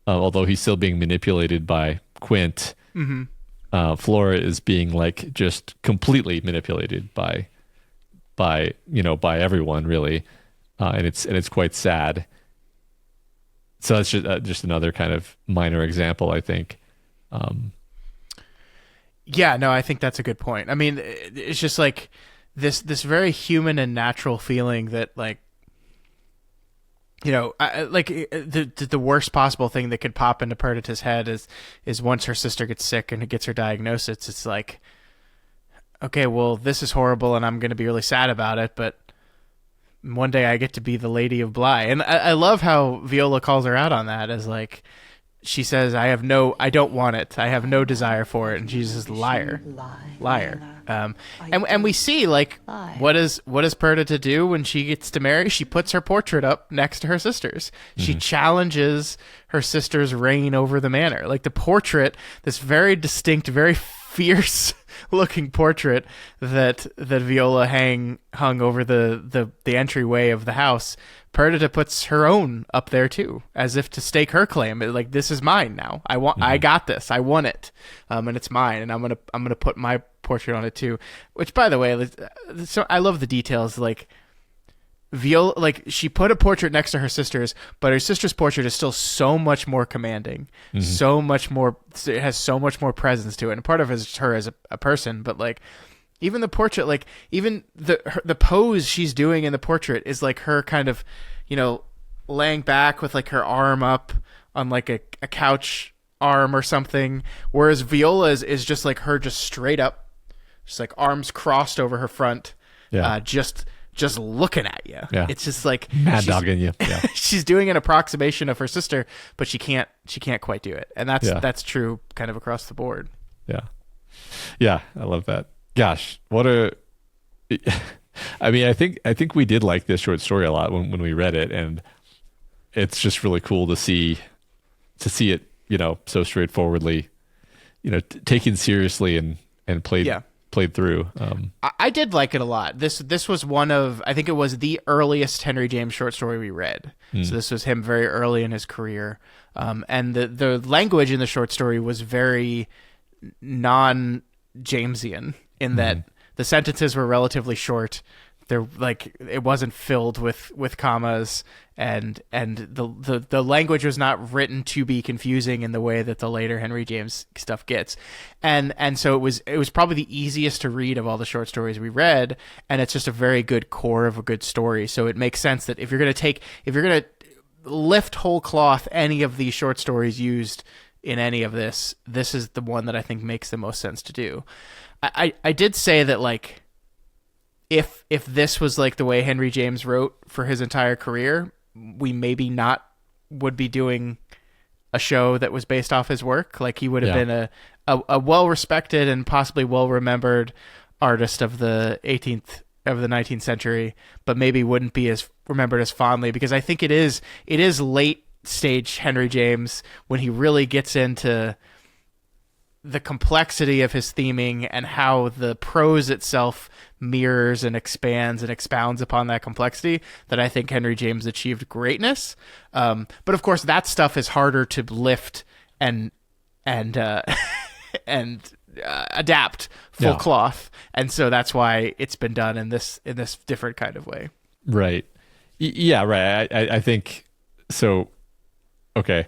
although he's still being manipulated by Quint. Flora is being, like, just completely manipulated by everyone, really, and it's quite sad. So that's just another kind of minor example, I think. Yeah, no, I think that's a good point. I mean, it's just like this very human and natural feeling that like, you know, the worst possible thing that could pop into Perdita's head is once her sister gets sick and it gets her diagnosis, it's like, okay, well, this is horrible and I'm going to be really sad about it, but one day I get to be the Lady of Bly. And I love how Viola calls her out on that, as like, she says, I don't want it. I have no desire for it. And she's just liar. And we see, like, what does Perdita do when she gets to marry? She puts her portrait up next to her sister's. She challenges her sister's reign over the manor. Like, the portrait, this very distinct, very fierce looking portrait that Viola hung over the entryway of the house, Perdita puts her own up there too, as if to stake her claim. Like, this is mine now. I got this. I won it, and it's mine. And I'm gonna put my portrait on it too. Which, by the way, so I love the details. Like, Viola, like, she put a portrait next to her sister's, but her sister's portrait is still so much more commanding, so much more. It has so much more presence to it, and part of it is her as a person, but like. Even the portrait, like, even the pose she's doing in the portrait is like her kind of, you know, laying back with like her arm up on like a couch arm or something. Whereas Viola's is just like her just straight up, just like arms crossed over her front, just looking at you. Yeah. It's just like mad dogging you. Yeah. She's doing an approximation of her sister, but she can't quite do it. And that's true kind of across the board. Yeah. Yeah, I love that. Gosh, what a! I mean, I think we did like this short story a lot when we read it, and it's just really cool to see it, you know, so straightforwardly, you know, taken seriously and played through. I did like it a lot. This was one of, I think it was the earliest Henry James short story we read. So this was him very early in his career, and the language in the short story was very non-Jamesian. In that the sentences were relatively short, they're like, it wasn't filled with commas, and the language was not written to be confusing in the way that the later Henry James stuff gets, and so it was probably the easiest to read of all the short stories we read, and it's just a very good core of a good story. So it makes sense that if you're gonna lift whole cloth any of these short stories used in any of this is the one that I think makes the most sense to do. I did say that, like, if this was like the way Henry James wrote for his entire career, we maybe not would be doing a show that was based off his work. Like, he would have been a well-respected and possibly well-remembered artist of the 19th century, but maybe wouldn't be as remembered as fondly, because I think it is late stage Henry James when he really gets into the complexity of his theming and how the prose itself mirrors and expands and expounds upon that complexity, that I think Henry James achieved greatness. But of course, that stuff is harder to lift and adapt full cloth, and so that's why it's been done in this different kind of way. Right. Yeah. Right. I think so. Okay.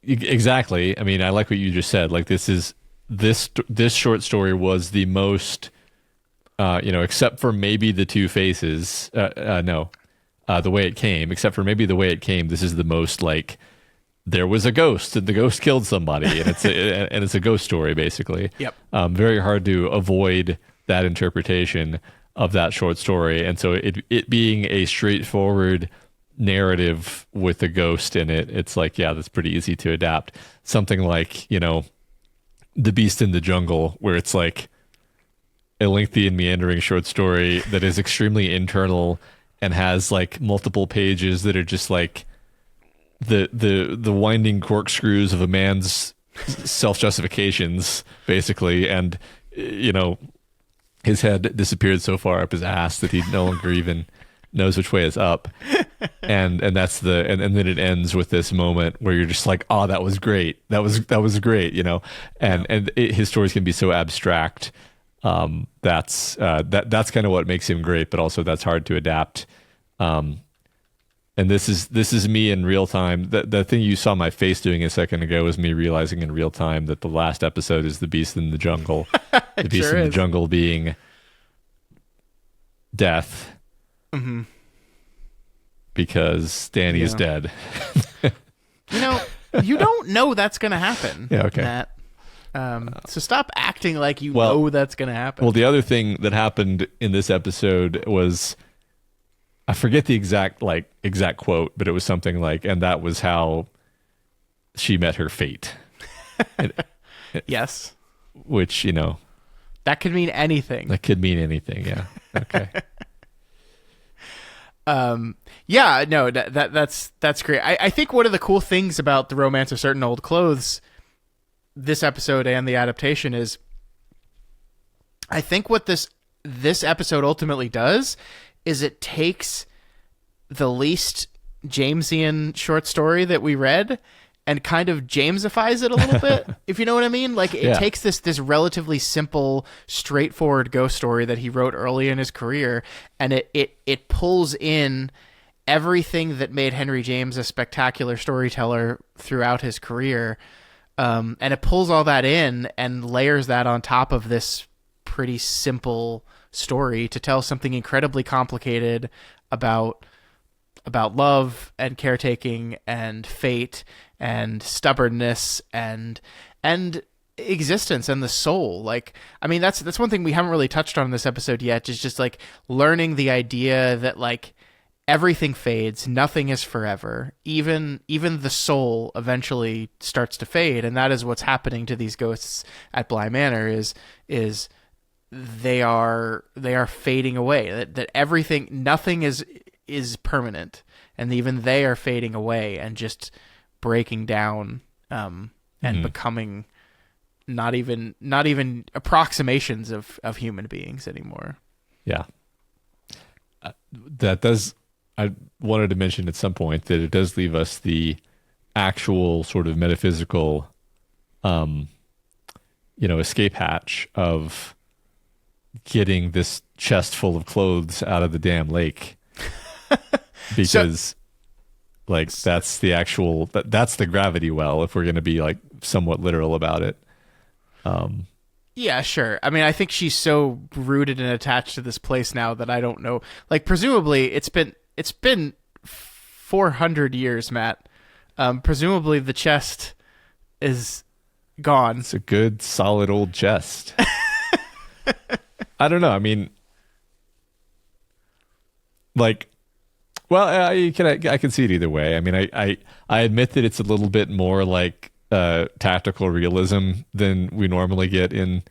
Exactly. I mean, I like what you just said. Like, this short story was the most, except for maybe the two faces. The way it came. Except for maybe the way it came. This is the most, like, there was a ghost and the ghost killed somebody, and it's a ghost story basically. Yep. Very hard to avoid that interpretation of that short story, and so it being a straightforward narrative with a ghost in it, it's like, yeah, that's pretty easy to adapt. Something like, you know, The Beast in the Jungle, where it's like a lengthy and meandering short story that is extremely internal and has like multiple pages that are just like the winding corkscrews of a man's self-justifications, basically, and, you know, his head disappeared so far up his ass that he no longer even knows which way is up, and that's and then it ends with this moment where you're just like, oh, that was great, that was great, you know, and his stories can be so abstract. That's kind of what makes him great, but also that's hard to adapt. and this is me in real time. The thing you saw my face doing a second ago was me realizing in real time that the last episode is the Beast in the Jungle. The Beast sure in the is. Jungle being death. Mm-hmm. Because Danny is Yeah. dead. You don't know that's going to happen, Yeah, okay. Matt. So stop acting like you Well- know that's going to happen. Well, the other thing that happened in this episode was, I forget the exact quote, but it was something like, and that was how she met her fate. Yes. Which, That could mean anything. that could mean anything. Yeah. Okay. Yeah, no, that's great. I think one of the cool things about the Romance of Certain Old Clothes, this episode and the adaptation, is I think what this episode ultimately does is it takes the least Jamesian short story that we read and kind of Jamesifies it a little bit, if you know what I mean. Like, it takes this relatively simple, straightforward ghost story that he wrote early in his career, and it pulls in everything that made Henry James a spectacular storyteller throughout his career, and it pulls all that in and layers that on top of this pretty simple story to tell something incredibly complicated about love and caretaking and fate and stubbornness and existence and the soul. Like, I mean, that's one thing we haven't really touched on in this episode yet, is just like learning the idea that like everything fades, nothing is forever. Even the soul eventually starts to fade, and that is what's happening to these ghosts at Bly Manor is they are fading away. That everything, nothing is permanent, and even they are fading away and just breaking down and becoming not even approximations of human beings anymore. Yeah. I wanted to mention at some point that it does leave us the actual sort of metaphysical, escape hatch of getting this chest full of clothes out of the damn lake. Because that's the actual, that's the gravity well, if we're going to be like somewhat literal about it. Yeah, sure. I mean, I think she's so rooted and attached to this place now that I don't know. Like, presumably it's been 400 years, Matt. Presumably the chest is gone. It's a good, solid old chest. I don't know. I mean, like, well, I can see it either way. I mean, I admit that it's a little bit more like tactical realism than we normally get in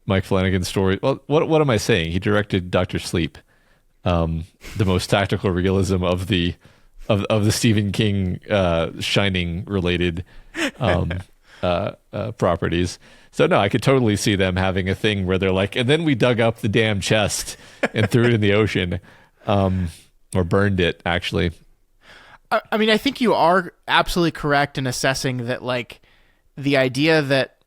Mike Flanagan's story. Well, what am I saying? He directed Dr. Sleep, the most tactical realism of the Stephen King Shining related properties. So no, I could totally see them having a thing where they're like, and then we dug up the damn chest and threw it in the ocean. Or burned it, actually. I mean, I think you are absolutely correct in assessing that, like, the idea that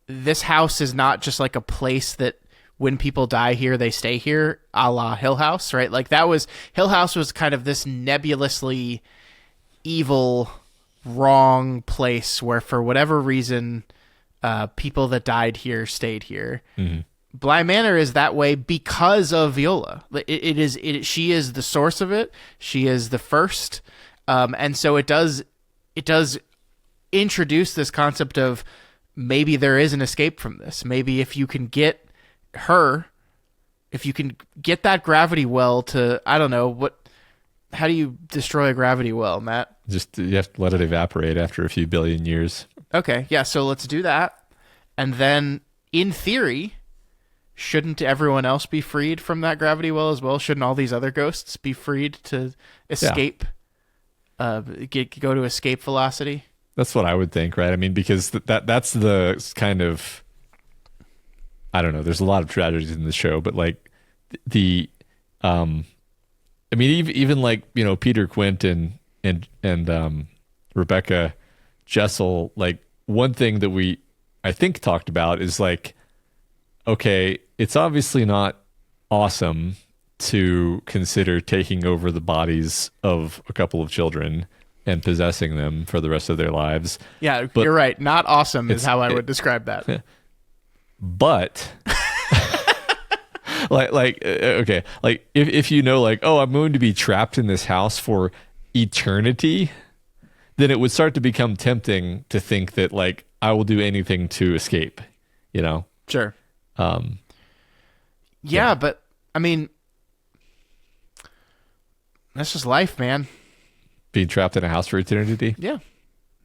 this house is not just like a place that when people die here, they stay here, a la Hill House, right? Like, Hill House was kind of this nebulously evil, wrong place where, for whatever reason, people that died here stayed here. Mm-hmm. Bly Manor is that way because of Viola. She is the source of it. She is the first, and so it does introduce this concept of maybe there is an escape from this. Maybe if you can get her, if you can get that gravity well to, I don't know how do you destroy a gravity well, Matt? Just you have to let it evaporate after a few billion years. Okay, yeah. So let's do that, and then in theory, shouldn't everyone else be freed from that gravity well as well? Shouldn't all these other ghosts be freed to escape, go to escape velocity? That's what I would think, right? I mean, because that's the kind of, I don't know, there's a lot of tragedies in the show, but like I mean, even like, Peter Quint and Rebecca Jessel, like, one thing that we, I think, talked about is like, okay, it's obviously not awesome to consider taking over the bodies of a couple of children and possessing them for the rest of their lives. Yeah, But you're right. Not awesome is how I would describe that. But okay, like if you know, like, oh, I'm going to be trapped in this house for eternity, then it would start to become tempting to think that, like, I will do anything to escape, you know? Sure. Yeah. But I mean, that's just life, man. Being trapped in a house for eternity. Yeah.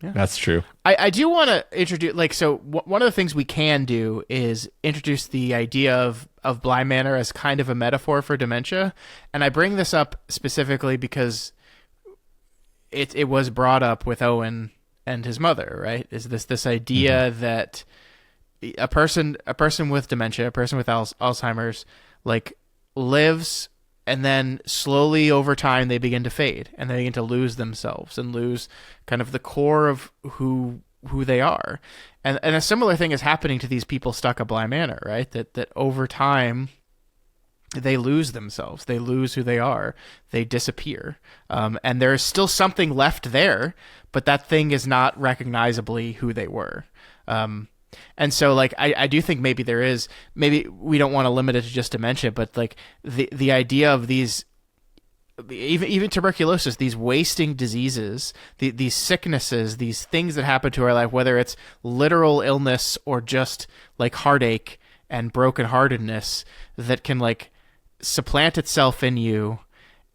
That's true. I do want to introduce, like, so one of the things we can do is introduce the idea of Bly Manor as kind of a metaphor for dementia. And I bring this up specifically because it was brought up with Owen and his mother, right? Is this idea that a person with dementia, a person with Alzheimer's, like, lives, and then slowly over time they begin to fade and they begin to lose themselves and lose kind of the core of who they are. And a similar thing is happening to these people stuck at Bly Manor, right? That over time they lose themselves, they lose who they are, they disappear. And there's still something left there, but that thing is not recognizably who they were. And so, like, I do think maybe we don't want to limit it to just dementia, but, like, the idea of these, even tuberculosis, these wasting diseases, these sicknesses, these things that happen to our life, whether it's literal illness or just, like, heartache and brokenheartedness, that can, like, supplant itself in you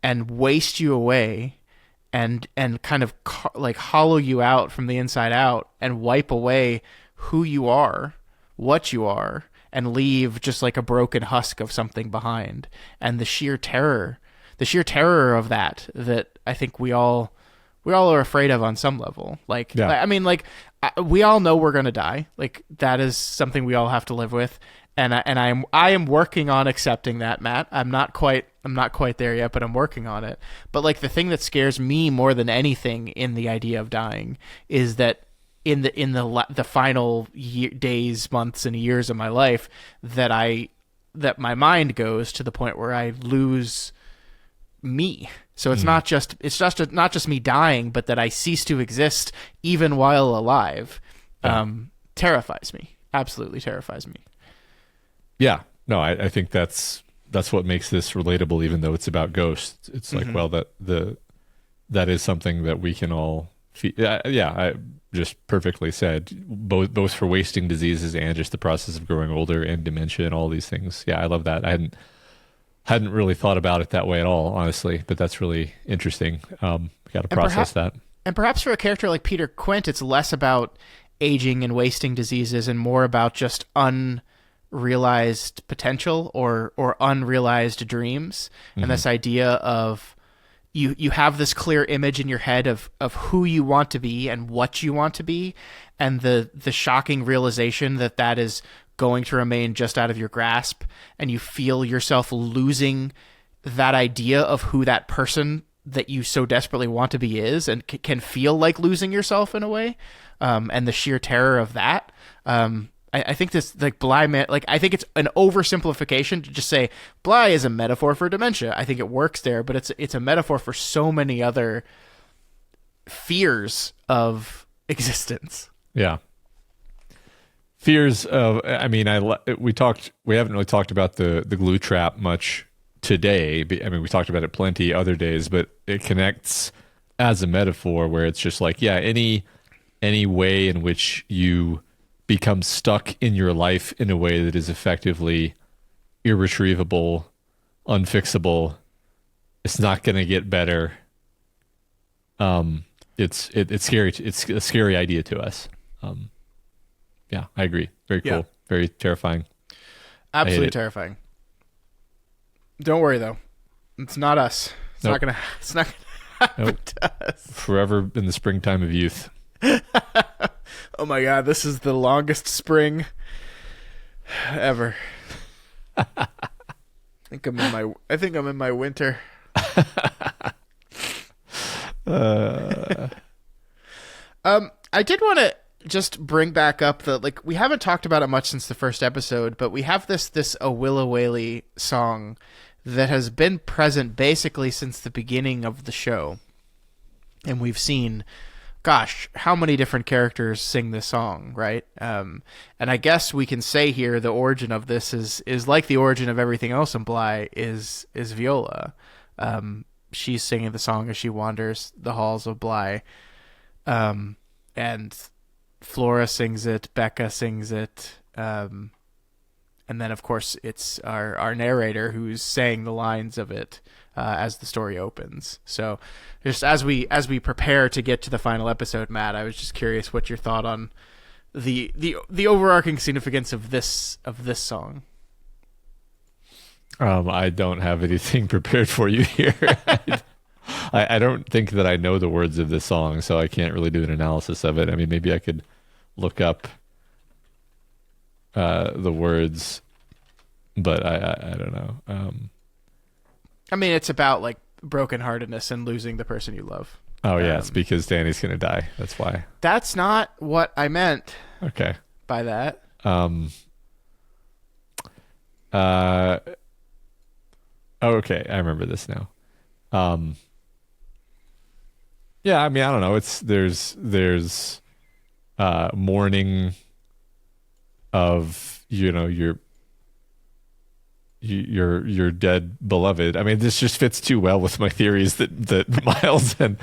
and waste you away and kind of like hollow you out from the inside out and wipe away who you are, what you are, and leave just like a broken husk of something behind. And the sheer terror of that I think we all are afraid of on some level. Like, yeah. I mean, like, we all know we're going to die. Like, that is something we all have to live with. And I am working on accepting that, Matt. I'm not quite there yet, but I'm working on it. But, like, the thing that scares me more than anything in the idea of dying is that in the final days, months, and years of my life, that my mind goes to the point where I lose me. So it's not just me dying, but that I cease to exist even while alive. Terrifies me. Absolutely terrifies me. Yeah. No, I think that's what makes this relatable, even though it's about ghosts. It's like, well, that is something that we can all feel. I just perfectly said, both for wasting diseases and just the process of growing older and dementia and all these things. Yeah, I love that. I hadn't really thought about it that way at all, honestly, but that's really interesting. We got to process that. And perhaps for a character like Peter Quint, it's less about aging and wasting diseases and more about just unrealized potential or unrealized dreams. And this idea of you have this clear image in your head of who you want to be and what you want to be, and the shocking realization that is going to remain just out of your grasp, and you feel yourself losing that idea of who that person that you so desperately want to be is, and can feel like losing yourself in a way, and the sheer terror of that. I think this, like, Bly Man, like, I think it's an oversimplification to just say Bly is a metaphor for dementia. I think it works there, but it's a metaphor for so many other fears of existence. Yeah. Fears of, I mean, we haven't really talked about the glue trap much today. I mean, we talked about it plenty other days, but it connects as a metaphor where it's just like, yeah, any way in which you become stuck in your life in a way that is effectively irretrievable, unfixable, it's not going to get better. It's scary. It's a scary idea to us. Yeah, I agree. Very cool. Yeah. Very terrifying. Absolutely terrifying. Don't worry though. It's not us. It's not gonna happen to us. Forever in the springtime of youth. Oh my God, this is the longest spring ever. I think I'm in my winter. I did want to just bring back up we haven't talked about it much since the first episode, but we have this A Willa Whaley song that has been present basically since the beginning of the show. And we've seen, gosh, how many different characters sing this song, right? And I guess we can say here the origin of this is like the origin of everything else in Bly is Viola. She's singing the song as she wanders the halls of Bly. And Flora sings it, Becca sings it, and then, of course, it's our narrator who's saying the lines of it as the story opens. So, just as we prepare to get to the final episode, Matt, I was just curious what your thought on the overarching significance of this song. I don't have anything prepared for you here. I don't think that I know the words of this song, so I can't really do an analysis of it. I mean, maybe I could look up the words, but I don't know. I mean, it's about like brokenheartedness and losing the person you love. Oh yeah, it's because Danny's gonna die. That's why. That's not what I meant. Okay. By that. Okay, I remember this now. Yeah, I mean, I don't know. There's mourning of, you know, your dead beloved. I mean, this just fits too well with my theories that Miles and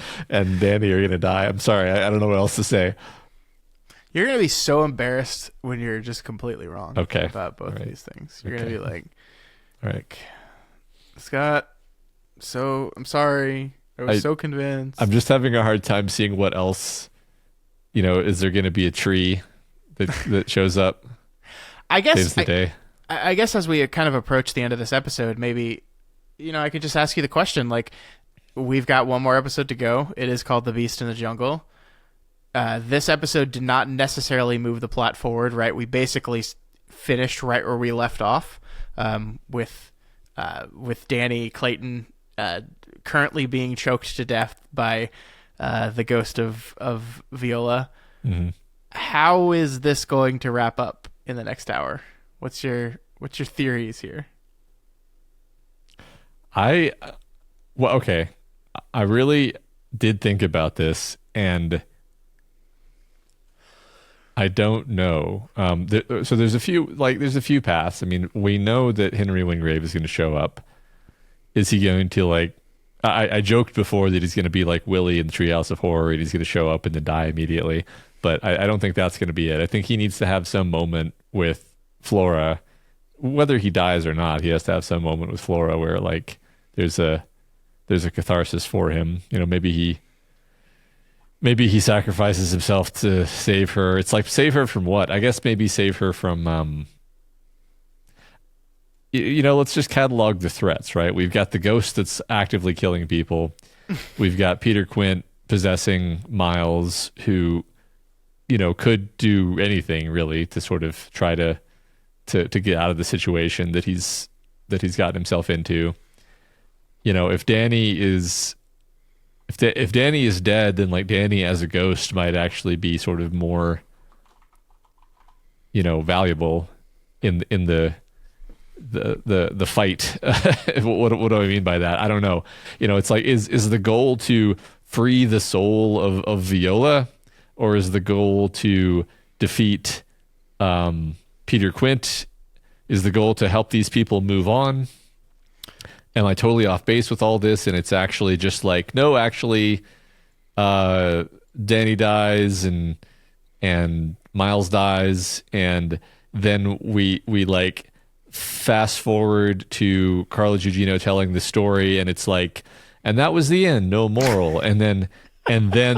Danny are gonna die. I'm sorry, I don't know what else to say. You're gonna be so embarrassed when you're just completely wrong. Okay. About both of these things. You're gonna be like, all right, Scott. So I'm sorry. I was so convinced. I'm just having a hard time seeing what else. You know, is there gonna be a tree that shows up? I guess saves the day. I guess as we kind of approach the end of this episode, maybe, you know, I could just ask you the question, like, we've got one more episode to go. It is called The Beast in the Jungle. This episode did not necessarily move the plot forward, right? We basically finished right where we left off, with Danny Clayton currently being choked to death by the ghost of Viola. Mm-hmm. How is this going to wrap up in the next hour? What's your theories here? Okay. I really did think about this, and I don't know. So there's a few paths. I mean, we know that Henry Wingrave is going to show up. Is he going to, like? I joked before that he's going to be like Willie in the Treehouse of Horror, and he's going to show up and then die immediately. But I don't think that's going to be it. I think he needs to have some moment with Flora, whether he dies or not. He has to have some moment with Flora where, like, there's a catharsis for him. You know, maybe he sacrifices himself to save her. It's like, save her from what? I guess maybe save her from you know, let's just catalog the threats, right? We've got the ghost that's actively killing people. We've got Peter Quint possessing Miles, who, you know, could do anything really to sort of try to get out of the situation that he's gotten himself into. You know, if Danny is dead, then, like, Danny as a ghost might actually be sort of more, you know, valuable in the fight. What do I mean by that? I don't know. You know, it's like, is the goal to free the soul of Viola, or is the goal to defeat Peter Quint? Is the goal to help these people move on? Am I totally off base with all this, and it's actually just like, no, actually, Danny dies and Miles dies, and then we like fast forward to Carla Gugino telling the story, and it's like, and that was the end, no moral, and then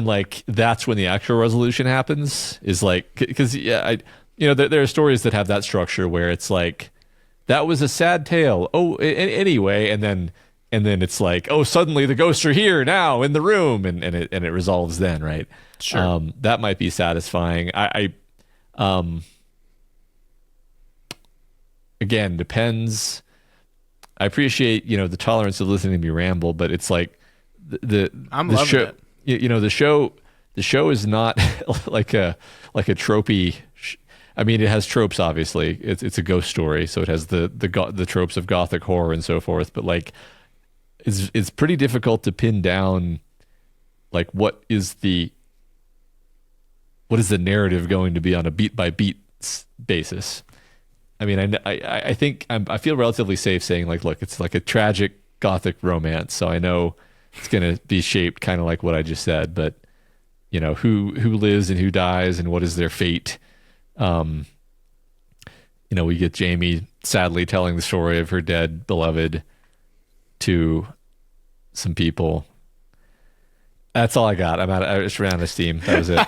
like, that's when the actual resolution happens, is like, because there are stories that have that structure where it's like, that was a sad tale, anyway, and then it's like, oh, suddenly the ghosts are here now in the room, and it resolves then, right? Sure. That might be satisfying. Again, depends. I appreciate, you know, the tolerance of listening to me ramble, but it's like I'm the loving show, it. you know, the show is not like a tropey. I mean, it has tropes. Obviously, it's a ghost story, so it has the tropes of gothic horror and so forth. But like, it's pretty difficult to pin down, like, what is the narrative going to be on a beat by beat basis. I mean, I think I feel relatively safe saying, like, look, it's like a tragic gothic romance, so I know it's going to be shaped kind of like what I just said, but you know, who lives and who dies and what is their fate. You know, we get Jamie sadly telling the story of her dead beloved to some people. That's all I got. I just ran out of steam. That was it.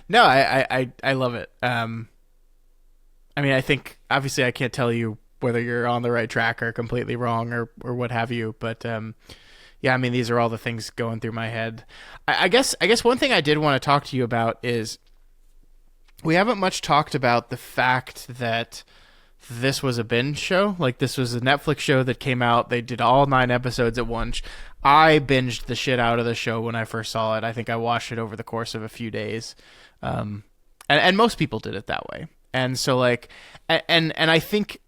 No, I love it. I mean, I think obviously I can't tell you whether you're on the right track or completely wrong or what have you, but yeah, I mean, these are all the things going through my head. I guess one thing I did want to talk to you about is we haven't much talked about the fact that this was a binge show. Like, this was a Netflix show that came out. They did all 9 episodes at once. I binged the shit out of the show when I first saw it. I think I watched it over the course of a few days. And most people did it that way. And so, like, and I think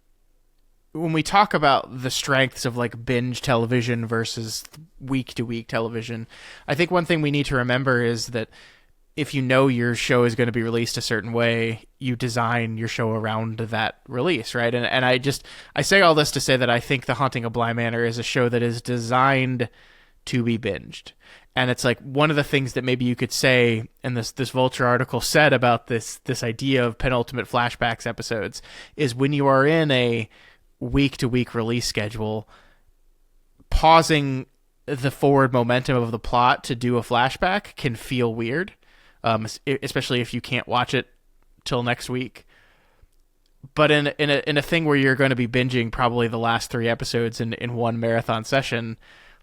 when we talk about the strengths of like binge television versus week to week television, I think one thing we need to remember is that if you know your show is going to be released a certain way, you design your show around that release, right? And I say all this to say that I think The Haunting of Bly Manor is a show that is designed to be binged. And it's like one of the things that maybe you could say, and this Vulture article said about this idea of penultimate flashbacks episodes, is when you are in a week-to-week release schedule, pausing the forward momentum of the plot to do a flashback can feel weird, especially if you can't watch it till next week. But in a thing where you're going to be binging probably the last 3 episodes in one marathon session,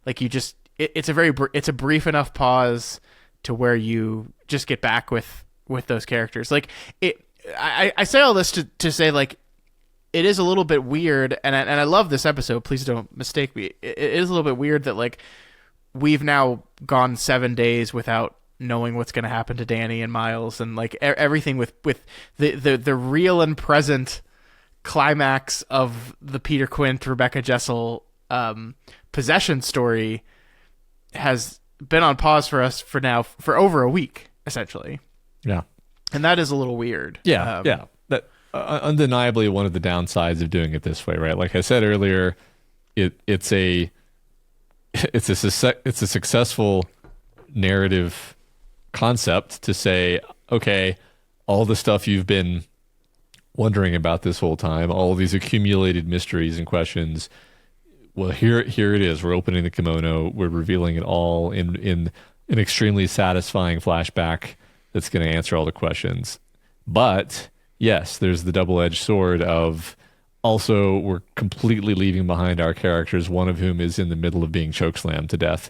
like, you just it's a brief enough pause to where you just get back with those characters. Like, I say all this to say, like, it is a little bit weird, and I love this episode. Please don't mistake me. It is a little bit weird that, like, we've now gone 7 days without knowing what's going to happen to Danny and Miles, and like everything with the real and present climax of the Peter Quint, Rebecca Jessel possession story has been on pause for us for over a week, essentially. Yeah, and that is a little weird. Yeah, yeah. That undeniably one of the downsides of doing it this way, right? Like I said earlier, it's a successful narrative concept to say, okay, all the stuff you've been wondering about this whole time, all these accumulated mysteries and questions, well, here it is. We're opening the kimono. We're revealing it all in an extremely satisfying flashback that's going to answer all the questions. But yes, there's the double-edged sword of also we're completely leaving behind our characters, one of whom is in the middle of being chokeslammed to death,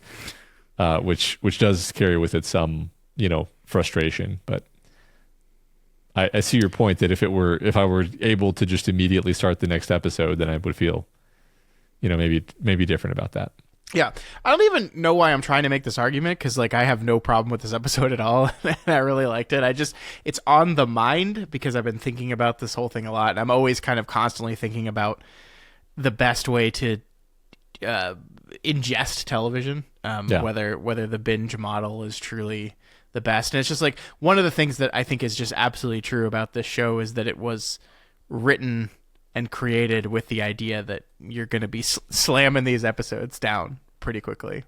which does carry with it some, frustration. But I see your point that if I were able to just immediately start the next episode, then I would feel, maybe different about that. Yeah. I don't even know why I'm trying to make this argument, because like I have no problem with this episode at all. And I really liked it. It's on the mind because I've been thinking about this whole thing a lot. And I'm always kind of constantly thinking about the best way to ingest television, whether the binge model is truly the best. And it's just like one of the things that I think is just absolutely true about this show is that it was written and created with the idea that you're going to be slamming these episodes down pretty quickly.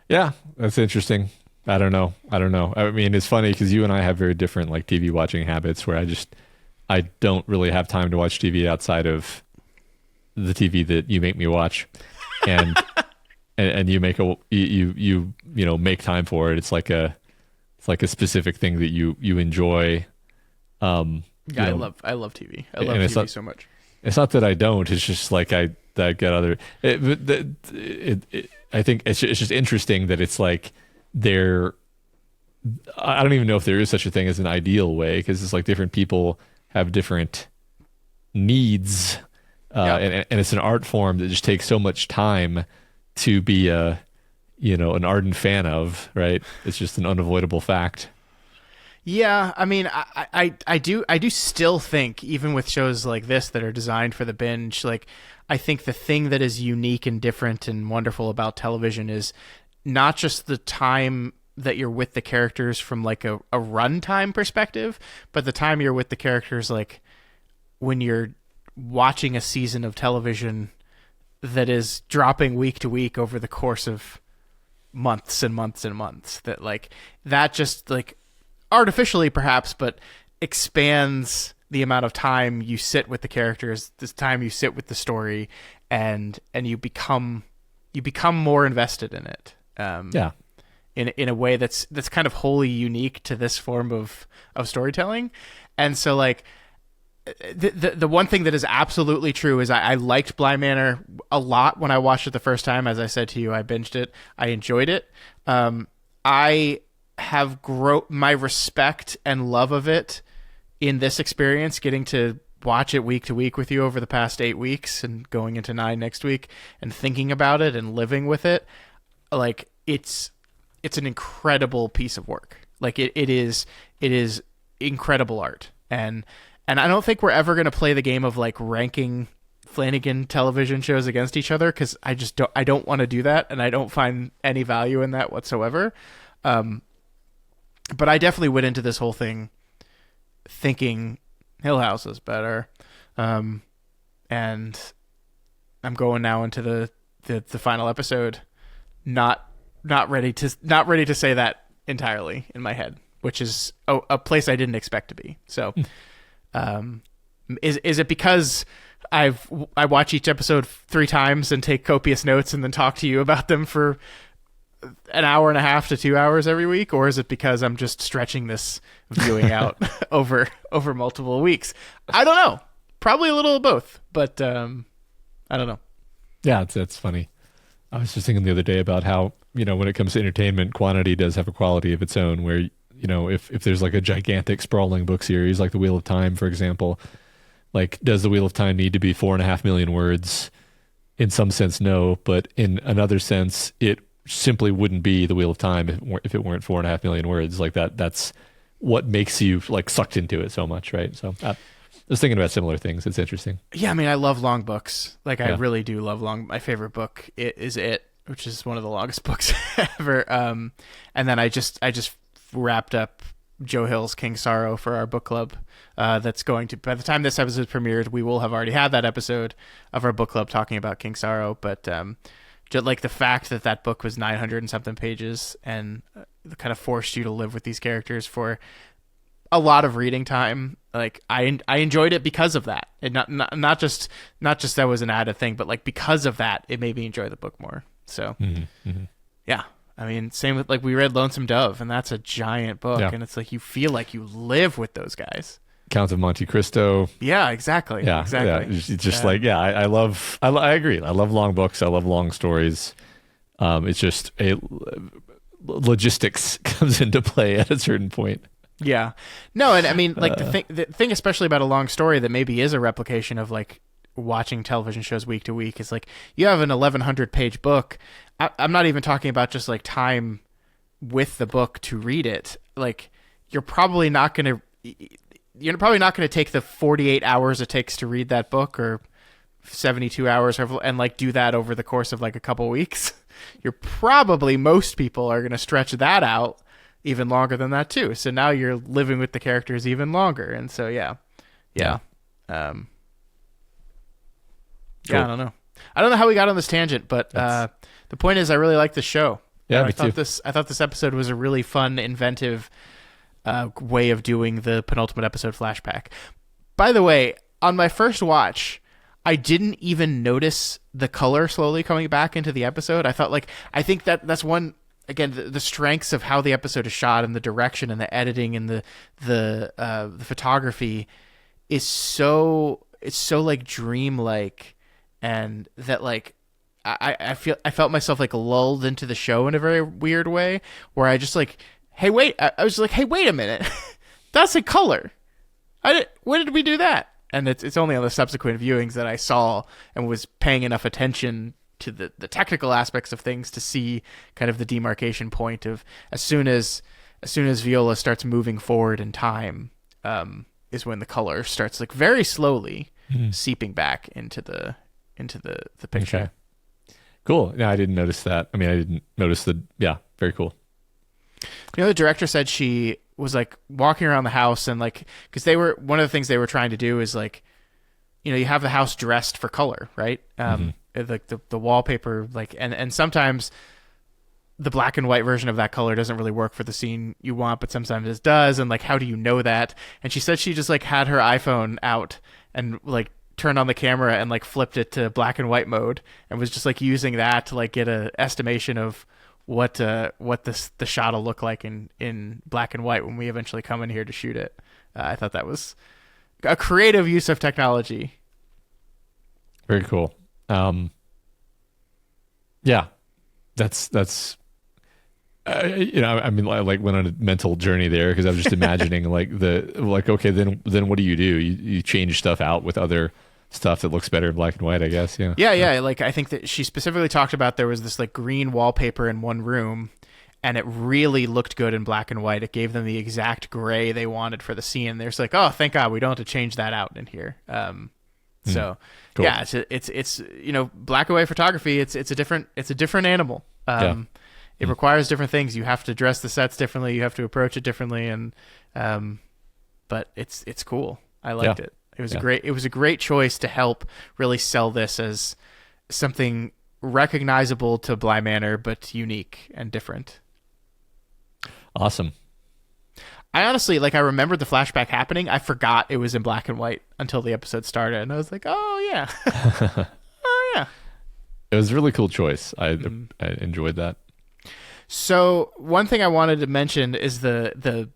Yeah, that's interesting. I don't know. I mean, it's funny because you and I have very different like TV watching habits where I don't really have time to watch TV outside of the TV that you make me watch. And and you make you make time for it. It's like a specific thing that you enjoy. Yeah, I love TV. I love TV so much. It's not that I don't. It's just like I get other. I think it's just interesting that it's like I don't even know if there is such a thing as an ideal way, because it's like different people have different needs, and it's an art form that just takes so much time to be an ardent fan of. Right? It's just an unavoidable fact. Yeah, I mean, I do still think, even with shows like this that are designed for the binge, like I think the thing that is unique and different and wonderful about television is not just the time that you're with the characters from like a runtime perspective, but the time you're with the characters like when you're watching a season of television that is dropping week to week over the course of months and months and months, that like that just like artificially perhaps, but expands the amount of time you sit with the characters, this time you sit with the story, and you become more invested in it. Yeah. In a way that's kind of wholly unique to this form of storytelling. And so like the one thing that is absolutely true is I liked Bly Manor a lot when I watched it the first time. As I said to you, I binged it. I enjoyed it. I have grown my respect and love of it in this experience, getting to watch it week to week with you over the past 8 weeks and going into 9 next week and thinking about it and living with it. Like it's an incredible piece of work. Like it is incredible art. And I don't think we're ever going to play the game of like ranking Flanagan television shows against each other, because I don't want to do that, and I don't find any value in that whatsoever. But I definitely went into this whole thing thinking Hill House is better, and I'm going now into the final episode, not ready to say that entirely in my head, which is a place I didn't expect to be. So, is it because I watch each episode 3 times and take copious notes and then talk to you about them for an hour and a half to 2 hours every week, or is it because I'm just stretching this viewing out over multiple weeks? I don't know. Probably a little of both, but I don't know. Yeah, that's funny. I was just thinking the other day about how, when it comes to entertainment, quantity does have a quality of its own, where, if there's like a gigantic sprawling book series like The Wheel of Time, for example, like, does The Wheel of Time need to be 4.5 million words? In some sense, no, but in another sense, it simply wouldn't be The Wheel of Time if it weren't 4.5 million words. Like that's what makes you like sucked into it so much, right? So I was thinking about similar things. It's interesting. Yeah, I mean, I love long books. Like, I Yeah. really do love long. My favorite book is It, which is one of the longest books ever. And then I just wrapped up Joe Hill's King Sorrow for our book club. That's going to, by the time this episode premiered, we will have already had that episode of our book club talking about King Sorrow. But just like the fact that book was 900 and something pages and kind of forced you to live with these characters for a lot of reading time. Like I enjoyed it because of that, and not just that was an added thing, but like because of that, it made me enjoy the book more. So yeah, I mean, same with like we read Lonesome Dove, and that's a giant book, Yeah. and it's like you feel like you live with those guys. Count of Monte Cristo. Yeah, exactly. Yeah, exactly. Yeah. It's just like, yeah, I agree. I love long books. I love long stories. It's just logistics comes into play at a certain point. Yeah. No, and I mean, like the thing especially about a long story that maybe is a replication of like watching television shows week to week is like you have an 1,100 page book. I'm not even talking about just like time with the book to read it. Like you're probably not going to take the 48 hours it takes to read that book, or 72 hours, and like do that over the course of like a couple weeks. Most people are going to stretch that out even longer than that too. So now you're living with the characters even longer. And so, yeah. Yeah. I Cool. don't know. I don't know how we got on this tangent, but the point is I really like the show. Yeah, And me too. I thought this episode was a really fun, inventive way of doing the penultimate episode flashback. By the way, on my first watch, I didn't even notice the color slowly coming back into the episode. I think that's one, again, the strengths of how the episode is shot and the direction and the editing and the photography is so like dreamlike, and that like I felt myself like lulled into the show in a very weird way, where I just like, hey wait, I was like, hey wait a minute, that's a color. When did we do that? And it's only on the subsequent viewings that I saw and was paying enough attention to the technical aspects of things to see kind of the demarcation point of as soon as as soon as Viola starts moving forward in time, is when the color starts like very slowly seeping back into the picture. Okay. Cool. Yeah, I didn't notice that. I mean, I didn't notice very cool. The director said she was like walking around the house and like, because one of the things they were trying to do is like, you have the house dressed for color, right? Like the wallpaper, like, and sometimes the black and white version of that color doesn't really work for the scene you want, but sometimes it does. And like, how do you know that? And she said she just like had her iPhone out and like turned on the camera and like flipped it to black and white mode and was just like using that to like get a estimation of what the shot will look like in black and white when we eventually come in here to shoot it. I thought that was a creative use of technology. Very cool. Yeah, that's I mean, I like went on a mental journey there because I was just imagining okay, then what do? You change stuff out with other stuff that looks better in black and white, I guess. Yeah. Like I think that she specifically talked about there was this like green wallpaper in one room, and it really looked good in black and white. It gave them the exact gray they wanted for the scene. They're just like, oh, thank God we don't have to change that out in here. So cool. Yeah, it's black and white photography. It's a different animal. It requires different things. You have to dress the sets differently. You have to approach it differently, and but it's cool. I liked it. It was a great choice to help really sell this as something recognizable to Bly Manor, but unique and different. Awesome. I honestly, I remembered the flashback happening. I forgot it was in black and white until the episode started, and I was like, oh yeah. Oh yeah. It was a really cool choice. I enjoyed that. So one thing I wanted to mention is the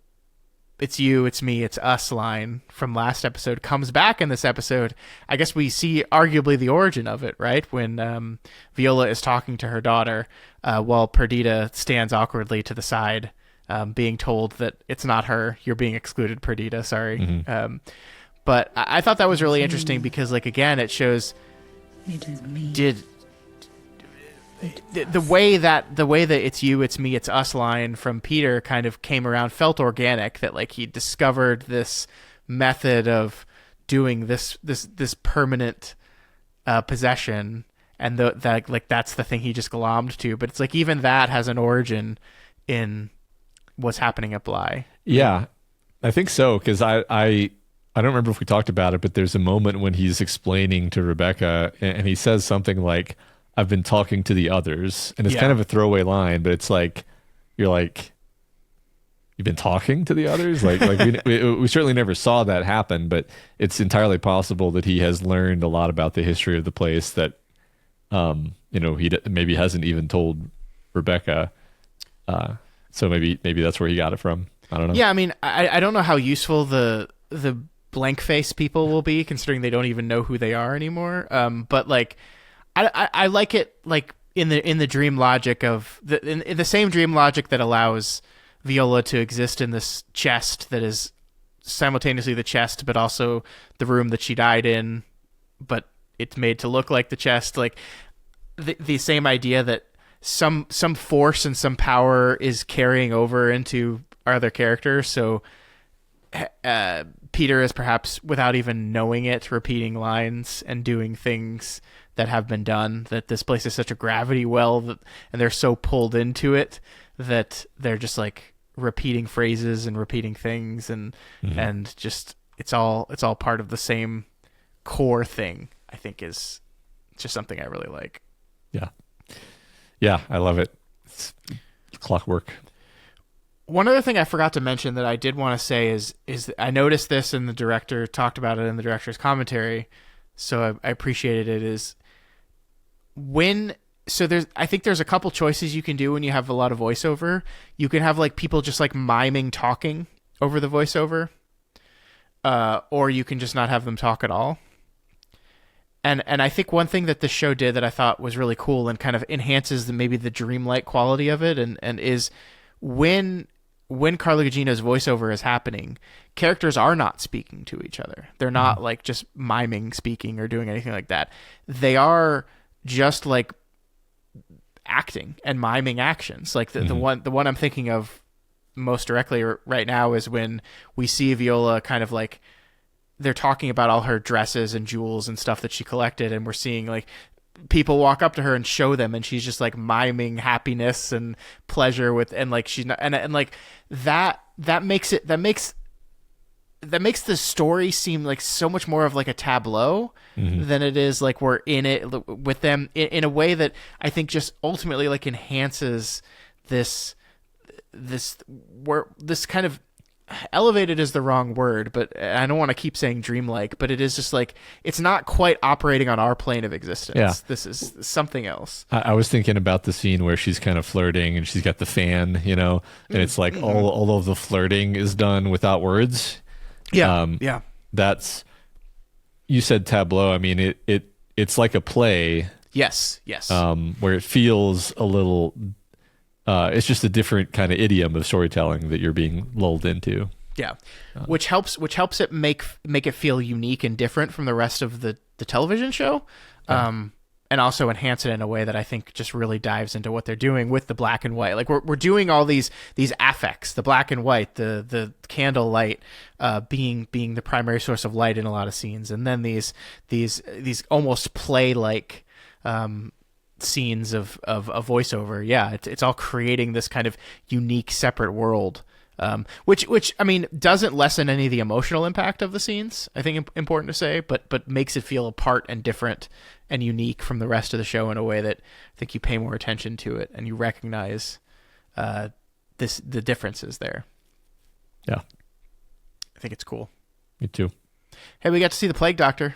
"it's you, it's me, it's us" line from last episode comes back in this episode. I guess we see arguably the origin of it, right? When Viola is talking to her daughter while Perdita stands awkwardly to the side, being told that it's not her. You're being excluded, Perdita. Sorry. Mm-hmm. But I thought that was really interesting because, again, it shows the way that "it's you, it's me, it's us" line from Peter kind of came around, felt organic, that he discovered this method of doing this permanent possession, and that's the thing he just glommed to. But it's even that has an origin in what's happening at Bly. Yeah, I think so, because I don't remember if we talked about it, but there's a moment when he's explaining to Rebecca and he says something like, "I've been talking to the others," and it's kind of a throwaway line, but it's you've been talking to the others? We certainly never saw that happen, but it's entirely possible that he has learned a lot about the history of the place that he maybe hasn't even told Rebecca. So maybe that's where he got it from. I don't know. Yeah, I mean, I don't know how useful the blank face people will be, considering they don't even know who they are anymore. But I like it in the dream logic of in the same dream logic that allows Viola to exist in this chest that is simultaneously the chest but also the room that she died in, but it's made to look like the chest. The same idea that some force and some power is carrying over into our other characters. So Peter is perhaps, without even knowing it, repeating lines and doing things that have been done, that this place is such a gravity well and they're so pulled into it that they're just repeating phrases and repeating things and just it's all part of the same core thing. I think is just something I really like. Yeah, I love it. It's clockwork. One other thing I forgot to mention that I did want to say is I noticed this, and the director talked about it in the director's commentary, so I appreciated it. I think there's a couple choices you can do when you have a lot of voiceover. You can have people just miming talking over the voiceover, or you can just not have them talk at all. And I think one thing that this show did that I thought was really cool and kind of enhances maybe the dreamlike quality of it, and is when Carla Gugino's voiceover is happening, characters are not speaking to each other. They're not just miming speaking or doing anything like that. They are just acting and miming actions. The one I'm thinking of most directly right now is when we see Viola kind of like, they're talking about all her dresses and jewels and stuff that she collected, and we're seeing like people walk up to her and show them, and she's just like miming happiness and pleasure with, and like she's not, and like that makes the story seem like so much more of like a tableau than it is like we're in it with them in a way that I think just ultimately like enhances this kind of, elevated is the wrong word, but I don't want to keep saying dreamlike, but it is just like, it's not quite operating on our plane of existence. Yeah. This is something else. I was thinking about the scene where she's kind of flirting and she's got the fan, and it's like all of the flirting is done without words. Yeah. That's, you said tableau. I mean, it's like a play. Yes. Where it feels a little, it's just a different kind of idiom of storytelling that you're being lulled into. Yeah. Which helps it make it feel unique and different from the rest of the television show. And also enhance it in a way that I think just really dives into what they're doing with the black and white. Like we're doing all these affects, the black and white, the candle light being the primary source of light in a lot of scenes, and then these almost play like scenes of voiceover. Yeah, it's all creating this kind of unique, separate world. Which I mean doesn't lessen any of the emotional impact of the scenes. I think important to say, but makes it feel apart and different and unique from the rest of the show in a way that I think you pay more attention to it and you recognize the differences there. Yeah, I think it's cool. Me too. Hey, we got to see the Plague Doctor.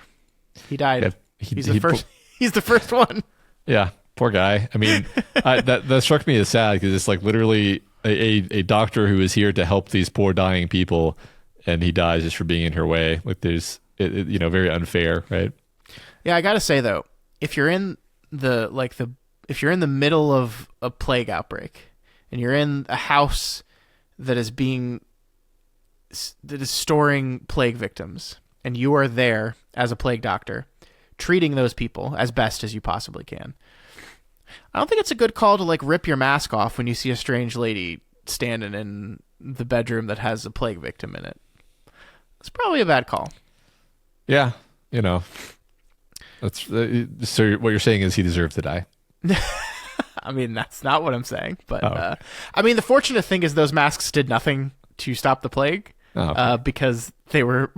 He died. Yeah, he's the first. He's the first one. Yeah, poor guy. I mean, that struck me as sad because it's like literally a doctor who is here to help these poor dying people, and he dies just for being in her way. Like there's, very unfair, right? Yeah, I gotta say though, if you're in the middle of a plague outbreak, and you're in a house that is storing plague victims, and you are there as a plague doctor, treating those people as best as you possibly can, I don't think it's a good call to like rip your mask off when you see a strange lady standing in the bedroom that has a plague victim in it. It's probably a bad call. Yeah, that's so. What you're saying is he deserved to die. I mean, that's not what I'm saying, but Oh. I mean, the fortunate thing is those masks did nothing to stop the plague, Okay. because they were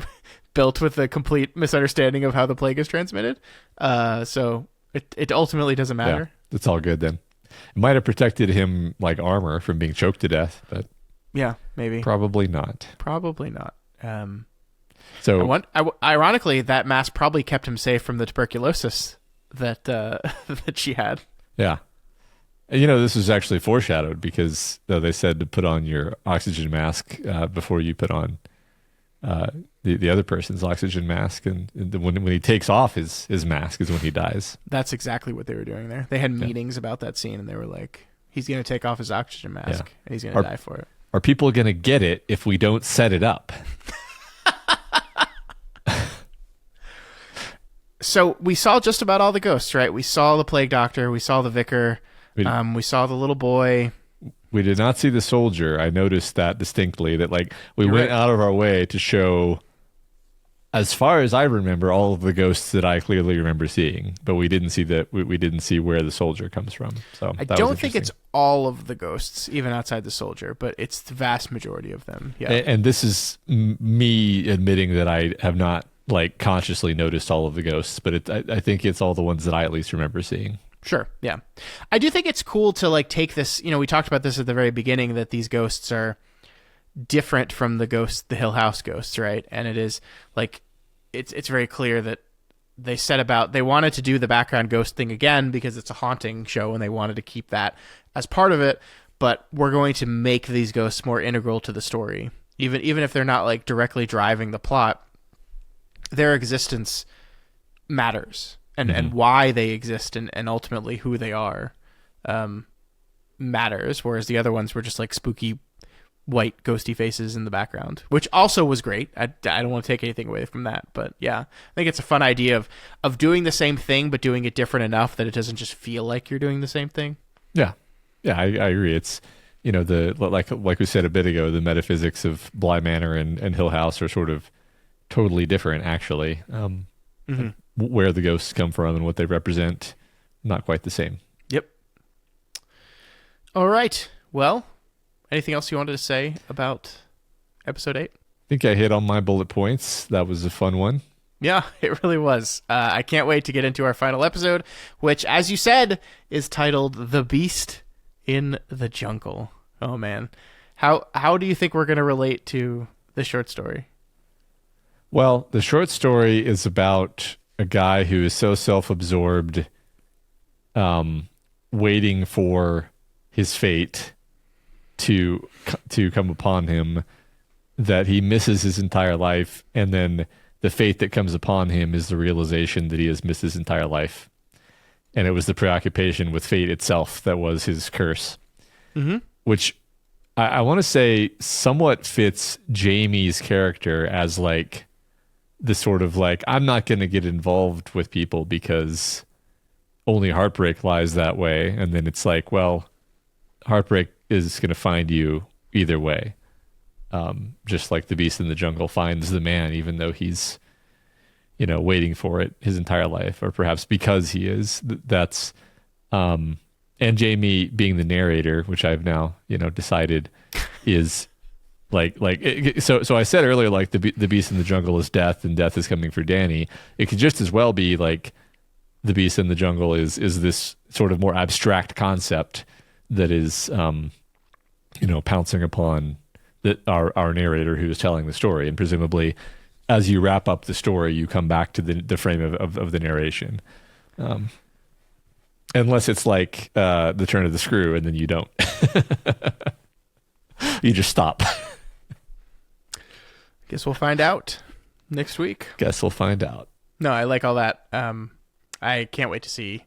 built with a complete misunderstanding of how the plague is transmitted. So it ultimately doesn't matter. Yeah, it's all good then. It might have protected him like armor from being choked to death, but Yeah, maybe. probably not. Probably not. So Ironically, that mask probably kept him safe from the tuberculosis that that she had. yeah, this was actually foreshadowed because they said to put on your oxygen mask before you put on the other person's oxygen mask, and when he takes off his mask is when he dies. That's exactly what they were doing there. They had meetings about that scene, and they were like, he's going to take off his oxygen mask, and he's going to die for it. Are people going to get it if we don't set it up? So we saw just about all the ghosts, right? We saw the plague doctor, we saw the vicar, we saw the little boy. We did not see the soldier. I noticed that distinctly, that like we went out of our way to show, as far as I remember, all of the ghosts that I clearly remember seeing, but we didn't see we didn't see where the soldier comes from. So I don't think it's all of the ghosts, even outside the soldier, but it's the vast majority of them. Yeah. And this is me admitting that I have not like consciously noticed all of the ghosts, but I think it's all the ones that I at least remember seeing. Sure. Yeah. I do think it's cool to like take this, we talked about this at the very beginning, that these ghosts are different from the Hill House ghosts, right? And it is like, it's very clear that they wanted to do the background ghost thing again because it's a haunting show and they wanted to keep that as part of it, but we're going to make these ghosts more integral to the story. Even if they're not like directly driving the plot, their existence matters. And why they exist and ultimately who they are matters, whereas the other ones were just like spooky white ghosty faces in the background, which also was great. I don't want to take anything away from that, but yeah, I think it's a fun idea of doing the same thing but doing it different enough that it doesn't just feel like you're doing the same thing. Yeah, I agree. the like we said a bit ago, the metaphysics of Bly Manor and Hill House are sort of totally different, actually. Where the ghosts come from and what they represent, not quite the same. Yep. All right. Well, anything else you wanted to say about episode 8? I think I hit on my bullet points. That was a fun one. Yeah, it really was. I can't wait to get into our final episode, which, as you said, is titled The Beast in the Jungle. Oh, man. How do you think we're going to relate to the short story? Well, the short story is about a guy who is so self-absorbed, waiting for his fate to come upon him, that he misses his entire life, and then the fate that comes upon him is the realization that he has missed his entire life. And it was the preoccupation with fate itself that was his curse. Which I want to say somewhat fits Jamie's character as like the sort of like, I'm not going to get involved with people because only heartbreak lies that way. And then it's like, well, heartbreak is going to find you either way. Just like the beast in the jungle finds the man, even though he's, waiting for it his entire life, or perhaps because he is. That's, and Jamie being the narrator, which I've now, decided is so I said earlier, like the beast in the jungle is death, and death is coming for Danny. It could just as well be like the beast in the jungle is this sort of more abstract concept that is, pouncing upon our narrator who is telling the story. And presumably as you wrap up the story, you come back to the frame of the narration. Unless it's like the turn of the screw, and then you don't. You just stop. Guess we'll find out next week. Guess we'll find out. No, I like all that. I can't wait to see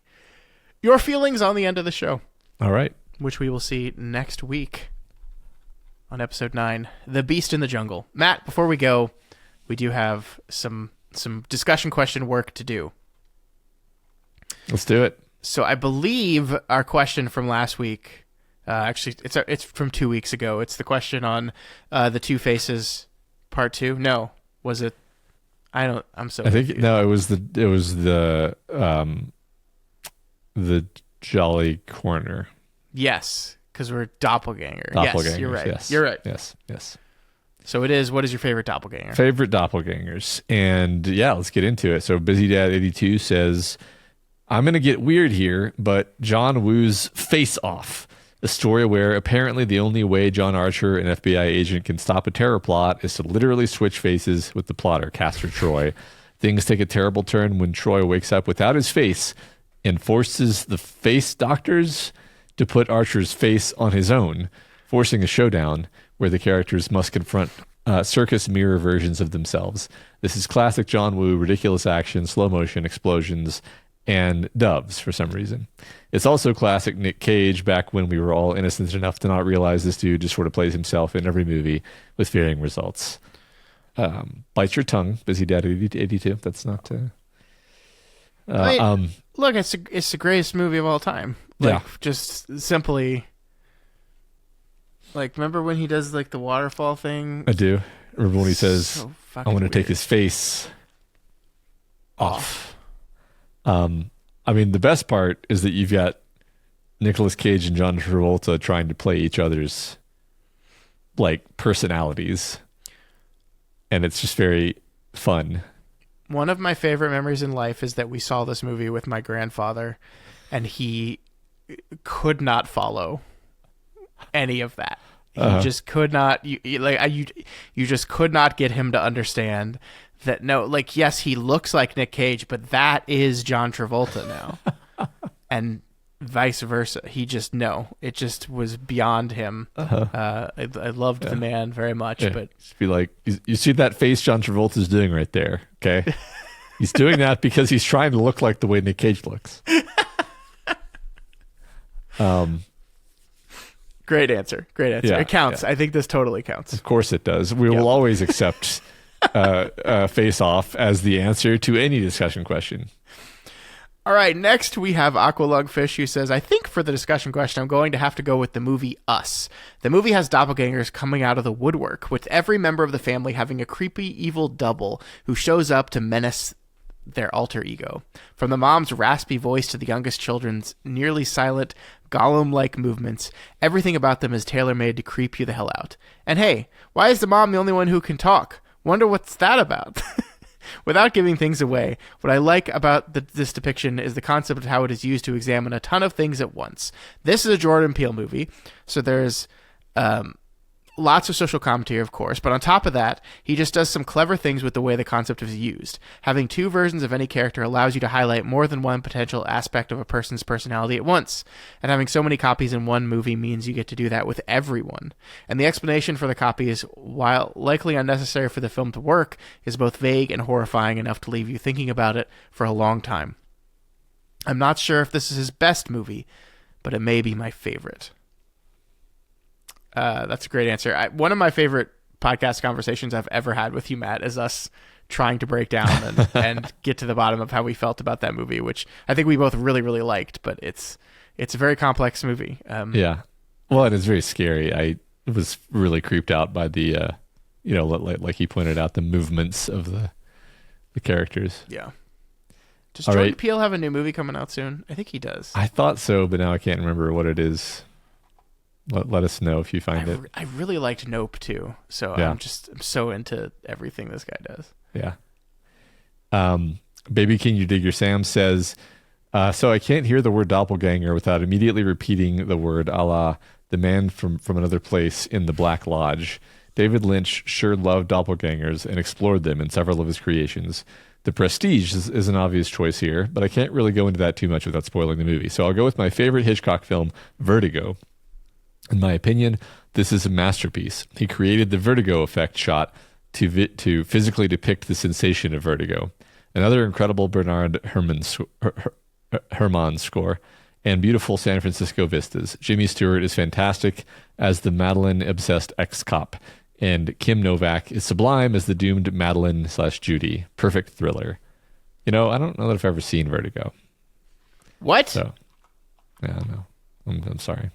your feelings on the end of the show. All right. Which we will see next week on episode 9, The Beast in the Jungle. Matt, before we go, we do have some discussion question work to do. Let's do it. So I believe our question from last week, actually, it's from 2 weeks ago. It's the question on the Two Faces Part 2. No, was it? I'm so. I think confused. no. It was the Jolly Corner. Yes, because we're doppelganger. Doppelgangers. Yes, you're right. Yes. You're right. Yes. So it is. What is your favorite doppelganger? Favorite doppelgangers, and yeah, let's get into it. So Busy Dad 82 says, "I'm gonna get weird here, but John Woo's Face Off." A story where apparently the only way John Archer, an FBI agent, can stop a terror plot is to literally switch faces with the plotter, Castor Troy. Things take a terrible turn when Troy wakes up without his face and forces the face doctors to put Archer's face on his own, forcing a showdown where the characters must confront circus mirror versions of themselves. This is classic John Woo, ridiculous action, slow motion, explosions, and doves for some reason. It's also classic Nick Cage, back when we were all innocent enough to not realize this dude just sort of plays himself in every movie with varying results. Bite your tongue, Busy Dad 82. That's not... Look, it's the greatest movie of all time. Just simply... Like, remember when he does, like, the waterfall thing? I do. Remember when he says, so I want to take his face off. I mean, the best part is that you've got Nicolas Cage and John Travolta trying to play each other's like personalities, and it's just very fun. One of my favorite memories in life is that we saw this movie with my grandfather, and he could not follow any of that. He just could not. You just could not get him to understand that. No, like, yes, he looks like Nick Cage, but that is John Travolta now, and vice versa. He just it just was beyond him. I loved the man very much, but just be like, you see that face John Travolta's doing right there, okay? He's doing that because he's trying to look like the way Nick Cage looks. Great answer. Yeah, it counts. yeah. I think this totally counts. Of course it does. We will always accept Face Off as the answer to any discussion question. All right, next we have Aqualungfish, who says, I think for the discussion question, I'm going to have to go with the movie Us. The movie has doppelgangers coming out of the woodwork, with every member of the family having a creepy, evil double who shows up to menace their alter ego. From the mom's raspy voice to the youngest children's nearly silent, Gollum-like movements, everything about them is tailor-made to creep you the hell out. And hey, why is the mom the only one who can talk? Wonder what's that about? Without giving things away, what I like about this depiction is the concept of how it is used to examine a ton of things at once. This is a Jordan Peele movie, so there's lots of social commentary, of course, but on top of that, he just does some clever things with the way the concept is used. Having two versions of any character allows you to highlight more than one potential aspect of a person's personality at once, and having so many copies in one movie means you get to do that with everyone. And the explanation for the copies, while likely unnecessary for the film to work, is both vague and horrifying enough to leave you thinking about it for a long time. I'm not sure if this is his best movie, but it may be my favorite. That's a great answer. One of my favorite podcast conversations I've ever had with you, Matt, is us trying to break down and get to the bottom of how we felt about that movie, which I think we both really, really liked, but it's a very complex movie. Yeah. Well, it is very scary. I was really creeped out by the, like he pointed out, the movements of the characters. Yeah. Does All Jordan right. Peele have a new movie coming out soon? I think he does. I thought so, but now I can't remember what it is. Let us know if you find it. I really liked Nope too, so Yeah. I'm so into everything this guy does. Yeah. Baby King You Dig Your Sam says, so I can't hear the word doppelganger without immediately repeating the word a la the man from another place in the Black Lodge. David Lynch sure loved doppelgangers and explored them in several of his creations. The Prestige is an obvious choice here, but I can't really go into that too much without spoiling the movie. So I'll go with my favorite Hitchcock film, Vertigo. In my opinion, this is a masterpiece. He created the vertigo effect shot to physically depict the sensation of vertigo. Another incredible Bernard Herrmann score and beautiful San Francisco vistas. Jimmy Stewart is fantastic as the Madeline-obsessed ex-cop, and Kim Novak is sublime as the doomed Madeline/Judy. Perfect thriller. I don't know that I've ever seen Vertigo. What? So, yeah, no. I'm sorry.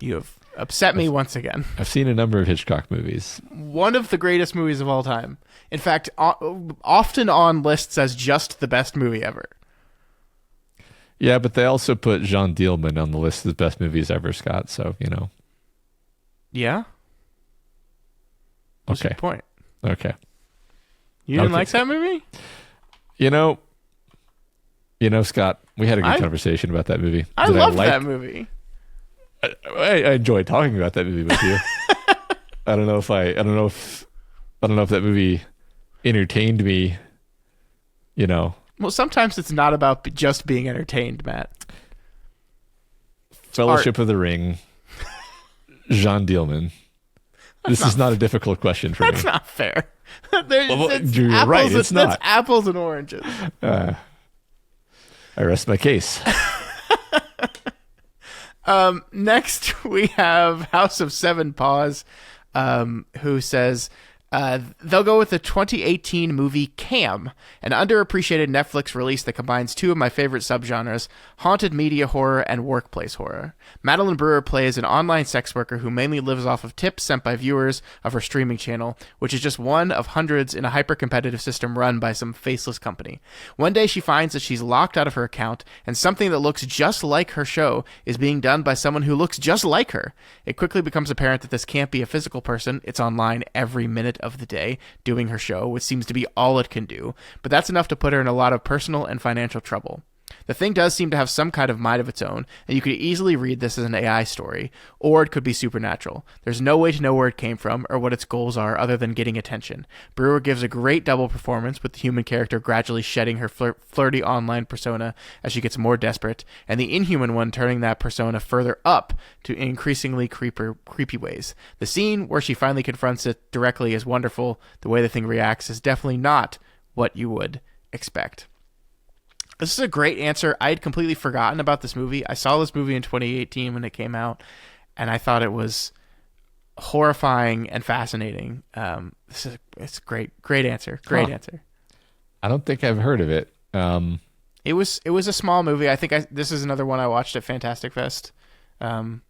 You have upset me once again. I've seen a number of Hitchcock movies. One of the greatest movies of all time. In fact, often on lists as just the best movie ever. Yeah, but they also put Jean Dielman on the list of the best movies ever, Scott. So, Yeah? What's Okay. your point? Okay. You didn't Okay. like that movie? Scott, we had a good I- conversation about that movie. I Did loved like- that movie. I enjoyed talking about that movie with you. I don't know if that movie entertained me, Well, sometimes it's not about just being entertained, Matt. Fellowship of the Ring, Jean Dielman. This is not a difficult question for That's me. not fair. You're right, it's not. That's apples and oranges. I rest my case. Next, we have House of Seven Paws, who says they'll go with the 2018 movie Cam, an underappreciated Netflix release that combines two of my favorite subgenres, haunted media horror and workplace horror. Madeline Brewer plays an online sex worker who mainly lives off of tips sent by viewers of her streaming channel, which is just one of hundreds in a hyper-competitive system run by some faceless company. One day she finds that she's locked out of her account, and something that looks just like her show is being done by someone who looks just like her. It quickly becomes apparent that this can't be a physical person. It's online every minute of the day doing her show, which seems to be all it can do, but that's enough to put her in a lot of personal and financial trouble. The thing does seem to have some kind of mind of its own, and you could easily read this as an AI story, or it could be supernatural. There's no way to know where it came from or what its goals are other than getting attention. Brewer gives a great double performance, with the human character gradually shedding her flirty online persona as she gets more desperate, and the inhuman one turning that persona further up to increasingly creepy ways. The scene where she finally confronts it directly is wonderful. The way the thing reacts is definitely not what you would expect. This is a great answer. I had completely forgotten about this movie. I saw this movie in 2018 when it came out, and I thought it was horrifying and fascinating. It's a great answer. Great answer. I don't think I've heard of it. It was a small movie. I think this is another one I watched at Fantastic Fest. Kind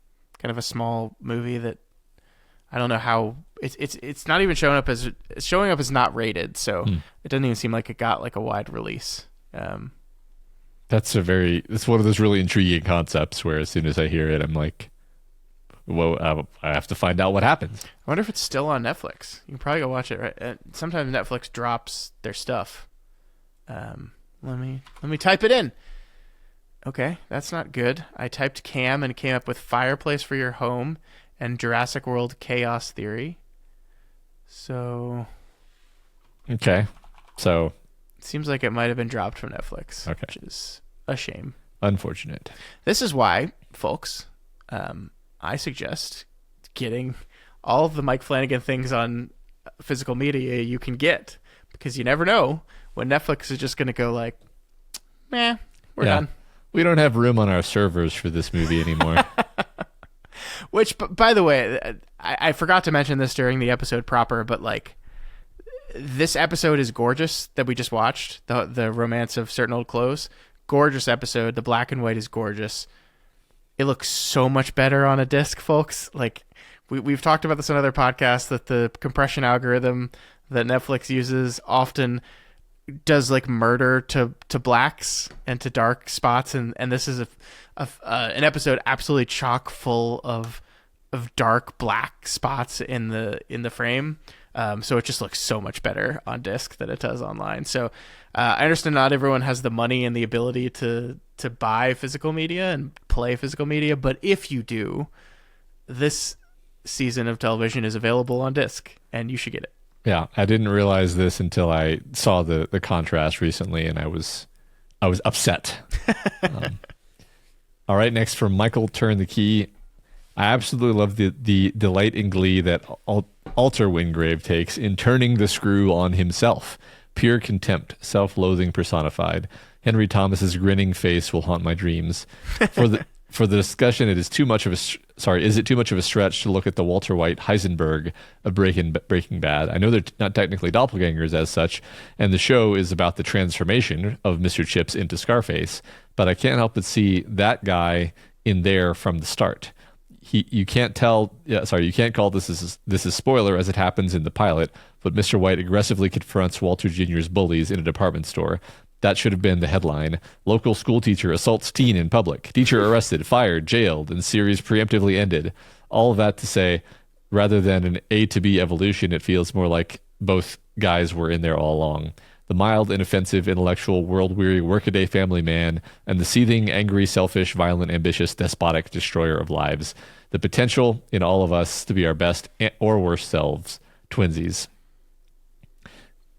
of a small movie that I don't know how it's not even showing up as not rated, so it doesn't even seem like it got like a wide release. It's one of those really intriguing concepts where as soon as I hear it, I'm like, well, I have to find out what happens. I wonder if it's still on Netflix. You can probably go watch it. Right? Sometimes Netflix drops their stuff. Let me type it in. Okay, that's not good. I typed Cam and it came up with Fireplace for Your Home and Jurassic World Chaos Theory. So. Okay, so. It seems like it might have been dropped from Netflix, okay. Which is a shame. Unfortunate. This is why, folks, I suggest getting all of the Mike Flanagan things on physical media you can get, because you never know when Netflix is just going to go like, meh, we're done. We don't have room on our servers for this movie anymore. Which, by the way, I forgot to mention this during the episode proper, but like, this episode is gorgeous that we just watched, the Romance of Certain Old Clothes. Gorgeous episode. The black and white is gorgeous. It looks so much better on a disc, folks. Like, we've talked about this on other podcasts, that the compression algorithm that Netflix uses often does like murder to blacks and to dark spots, and this is an episode absolutely chock full of dark black spots in the frame. So it just looks so much better on disc than it does online. So I understand not everyone has the money and the ability to buy physical media and play physical media, but if you do, this season of television is available on disc, and you should get it. Yeah, I didn't realize this until I saw the contrast recently, and I was upset. All right, next from Michael Turn the Key. I absolutely love the delight and glee that Alter Wingrave takes in turning the screw on himself. Pure contempt, self-loathing personified. Henry Thomas's grinning face will haunt my dreams. For the discussion, is it too much of a stretch to look at the Walter White Heisenberg of Breaking Bad? I know they're not technically doppelgangers as such, and the show is about the transformation of Mr. Chips into Scarface, but I can't help but see that guy in there from the start. You can't call this is spoiler as it happens in the pilot, but Mr. White aggressively confronts Walter Jr.'s bullies in a department store. That should have been the headline. Local school teacher assaults teen in public. Teacher arrested, fired, jailed, and series preemptively ended. All of that to say, rather than an A to B evolution, it feels more like both guys were in there all along. The mild, inoffensive, intellectual, world-weary, workaday family man, and the seething, angry, selfish, violent, ambitious, despotic destroyer of lives. The potential in all of us to be our best or worst selves. Twinsies.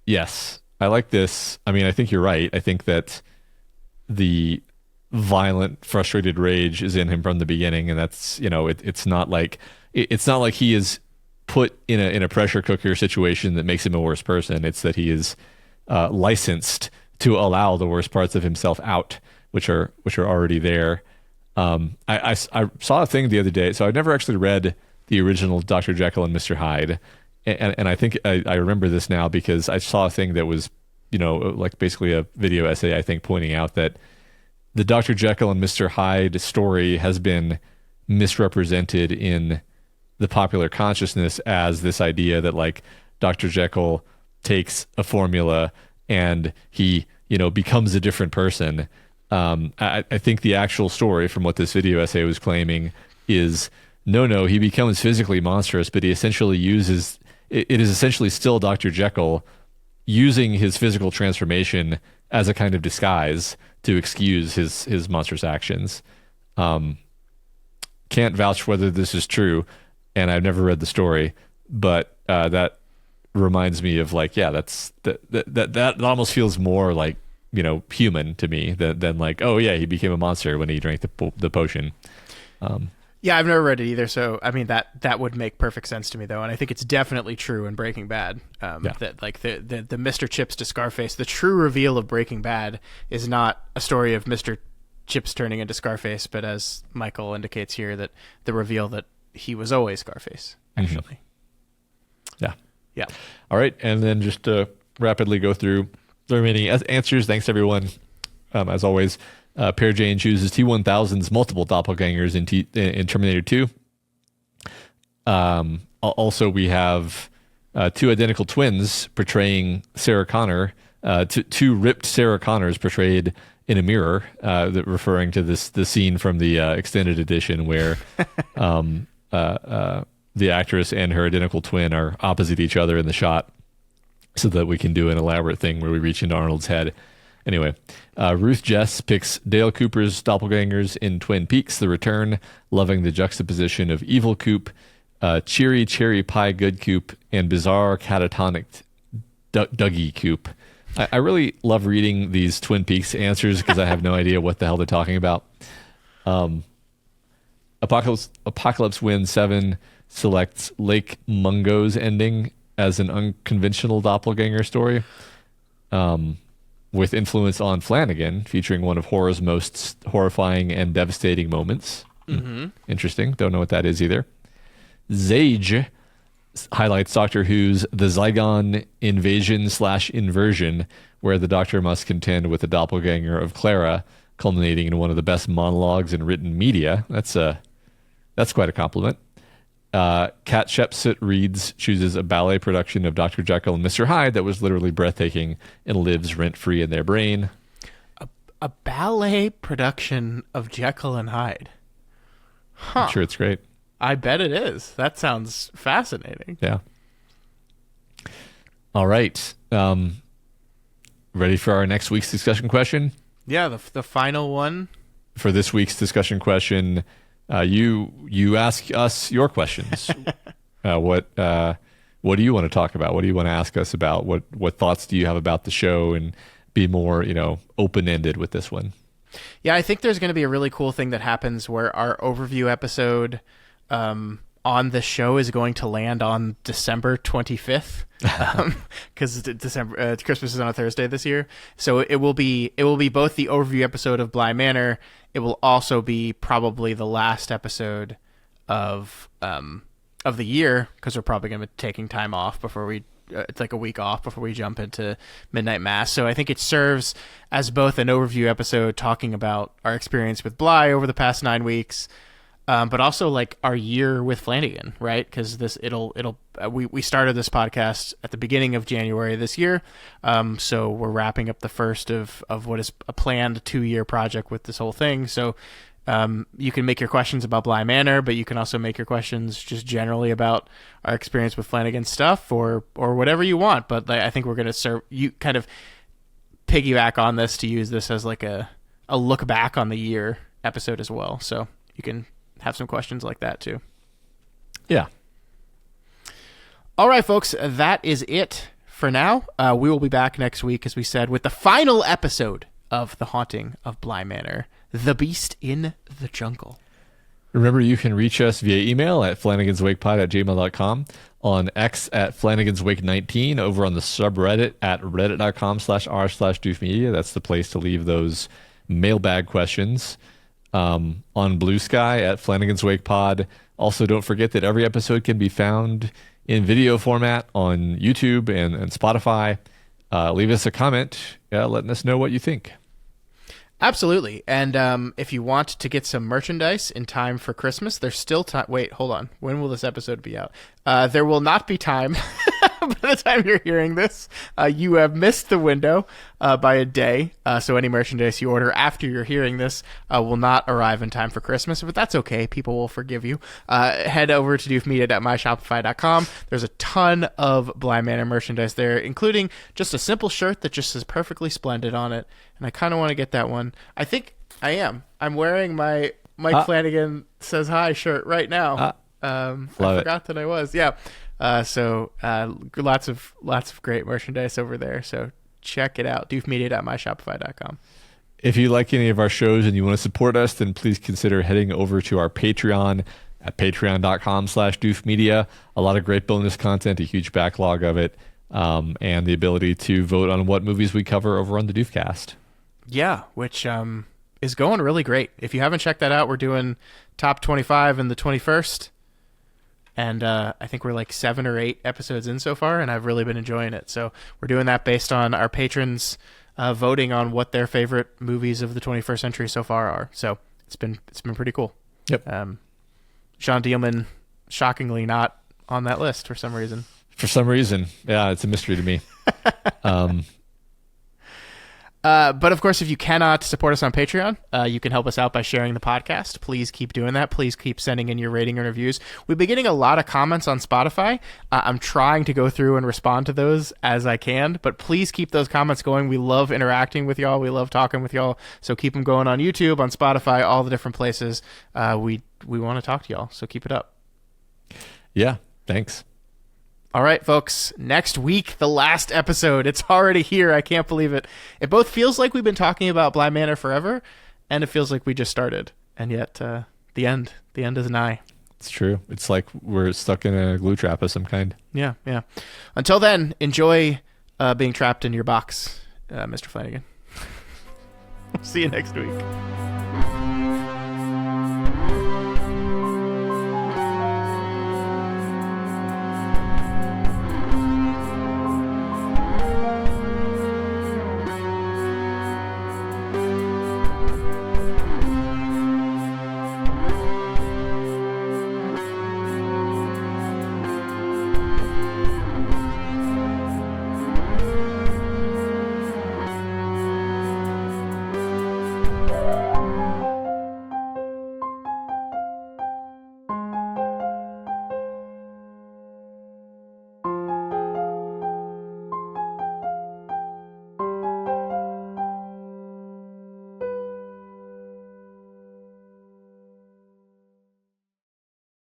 Yes. I like this. I mean, I think you're right. I think that the violent, frustrated rage is in him from the beginning, and that's, it's not like he is put in a pressure cooker situation that makes him a worse person. It's that he is licensed to allow the worst parts of himself out, which are already there. I saw a thing the other day. So I've never actually read the original Dr. Jekyll and Mr. Hyde. And I think I remember this now because I saw a thing that was, like basically a video essay, I think, pointing out that the Dr. Jekyll and Mr. Hyde story has been misrepresented in the popular consciousness as this idea that like Dr. Jekyll takes a formula and he, becomes a different person. I think the actual story from what this video essay was claiming is no, he becomes physically monstrous, but he essentially it is essentially still Dr. Jekyll using his physical transformation as a kind of disguise to excuse his monstrous actions. Can't vouch whether this is true, and I've never read the story, but that reminds me of like, yeah, that almost feels more like, human to me than like, oh yeah, he became a monster when he drank the potion. Yeah, I've never read it either, so I mean that would make perfect sense to me though, and I think it's definitely true in Breaking Bad. That like the Mr. Chips to Scarface, the true reveal of Breaking Bad is not a story of Mr. Chips turning into Scarface, but as Michael indicates here, that the reveal that he was always Scarface, actually. Mm-hmm. Yeah. All right, and then just to rapidly go through the remaining answers. Thanks everyone as always. Pear Jane chooses T-1000's multiple doppelgangers in Terminator 2. Also, we have two identical twins portraying Sarah Connor. Two ripped Sarah Connors portrayed in a mirror, referring to the scene from the extended edition where the actress and her identical twin are opposite each other in the shot, so that we can do an elaborate thing where we reach into Arnold's head. Anyway, Ruth Jess picks Dale Cooper's doppelgangers in Twin Peaks: The Return, loving the juxtaposition of evil Coop, cheery cherry pie good Coop, and bizarre catatonic Dougie Coop. I really love reading these Twin Peaks answers because I have no idea what the hell they're talking about. Apocalypse Wind 7 selects Lake Mungo's ending as an unconventional doppelganger story, with influence on Flanagan, featuring one of horror's most horrifying and devastating moments. Interesting. Don't know what that is either. Zage highlights Doctor Who's The Zygon Invasion/Inversion, where the Doctor must contend with the doppelganger of Clara, culminating in one of the best monologues in written media. That's quite a compliment. Kat Shepsut chooses a ballet production of Dr. Jekyll and Mr. Hyde that was literally breathtaking and lives rent-free in their brain. A ballet production of Jekyll and Hyde. Huh. I'm sure it's great. I bet it is. That sounds fascinating. Yeah. All right. Ready for our next week's discussion question? Yeah, the final one. For this week's discussion question, you ask us your questions. What do you want to talk about? What do you want to ask us about? What thoughts do you have about the show? And be more, open-ended with this one. Yeah, I think there's going to be a really cool thing that happens where our overview episode on the show is going to land on December 25th, because Christmas is on a Thursday this year. So it will be both the overview episode of Bly Manor. It will also be probably the last episode of the year, because we're probably going to be taking time off before we. It's like a week off before we jump into Midnight Mass. So I think it serves as both an overview episode talking about our experience with Bly over the past 9 weeks, but also like our year with Flanagan, right? Because we started this podcast at the beginning of January this year, so we're wrapping up the first of what is a planned 2-year project with this whole thing. So you can make your questions about Bly Manor, but you can also make your questions just generally about our experience with Flanagan stuff, or whatever you want. But I think we're going to serve you kind of piggyback on this to use this as like a look back on the year episode as well. So you can have some questions like that too. Yeah. All right, folks, that is it for now. We will be back next week, as we said, with the final episode of The Haunting of Bly Manor, The Beast in the Jungle. Remember, you can reach us via email at flanagan'swakepod@gmail.com, on X at flanagan'swake19, over on the subreddit at reddit.com/r/doofmedia. That's the place to leave those mailbag questions. On Blue Sky at Flanagan's Wake Pod. Also, don't forget that every episode can be found in video format on YouTube and Spotify. Leave us a comment, letting us know what you think. Absolutely. And if you want to get some merchandise in time for Christmas, there's still time. Wait, hold on. When will this episode be out? There will not be time by the time you're hearing this. You have missed the window by a day. So any merchandise you order after you're hearing this will not arrive in time for Christmas, but that's okay. People will forgive you. Head over to doofmedia.myshopify.com. There's a ton of Bly Manor merchandise there, including just a simple shirt that just says Perfectly Splendid on it. And I kind of want to get that one. I think I am. I'm wearing my Mike Flanagan Says Hi shirt right now. I forgot that I was. Yeah. So lots of great merchandise over there. So check it out. doofmedia.myshopify.com. If you like any of our shows and you want to support us, then please consider heading over to our Patreon at patreon.com/doofmedia. A lot of great bonus content, a huge backlog of it, and the ability to vote on what movies we cover over on the Doofcast. Yeah, which is going really great. If you haven't checked that out, we're doing top 25 and the 21st. And I think we're like 7 or 8 episodes in so far, and I've really been enjoying it. So we're doing that based on our patrons' voting on what their favorite movies of the 21st century so far are. So it's been pretty cool. Yep. Sean Dielman, shockingly not on that list for some reason. For some reason. Yeah, it's a mystery to me. But of course, if you cannot support us on Patreon, you can help us out by sharing the podcast. Please keep doing that. Please keep sending in your rating and reviews. We've been getting a lot of comments on Spotify. I'm trying to go through and respond to those as I can, but please keep those comments going. We love interacting with y'all. We love talking with y'all. So keep them going on YouTube, on Spotify, all the different places. We want to talk to y'all. So keep it up. Yeah. Thanks. All right, folks. Next week, the last episode. It's already here. I can't believe it. It both feels like we've been talking about Bly Manor forever, and it feels like we just started. And yet, the end is nigh. It's true. It's like we're stuck in a glue trap of some kind. Yeah. Until then, enjoy being trapped in your box, Mr. Flanagan. See you next week.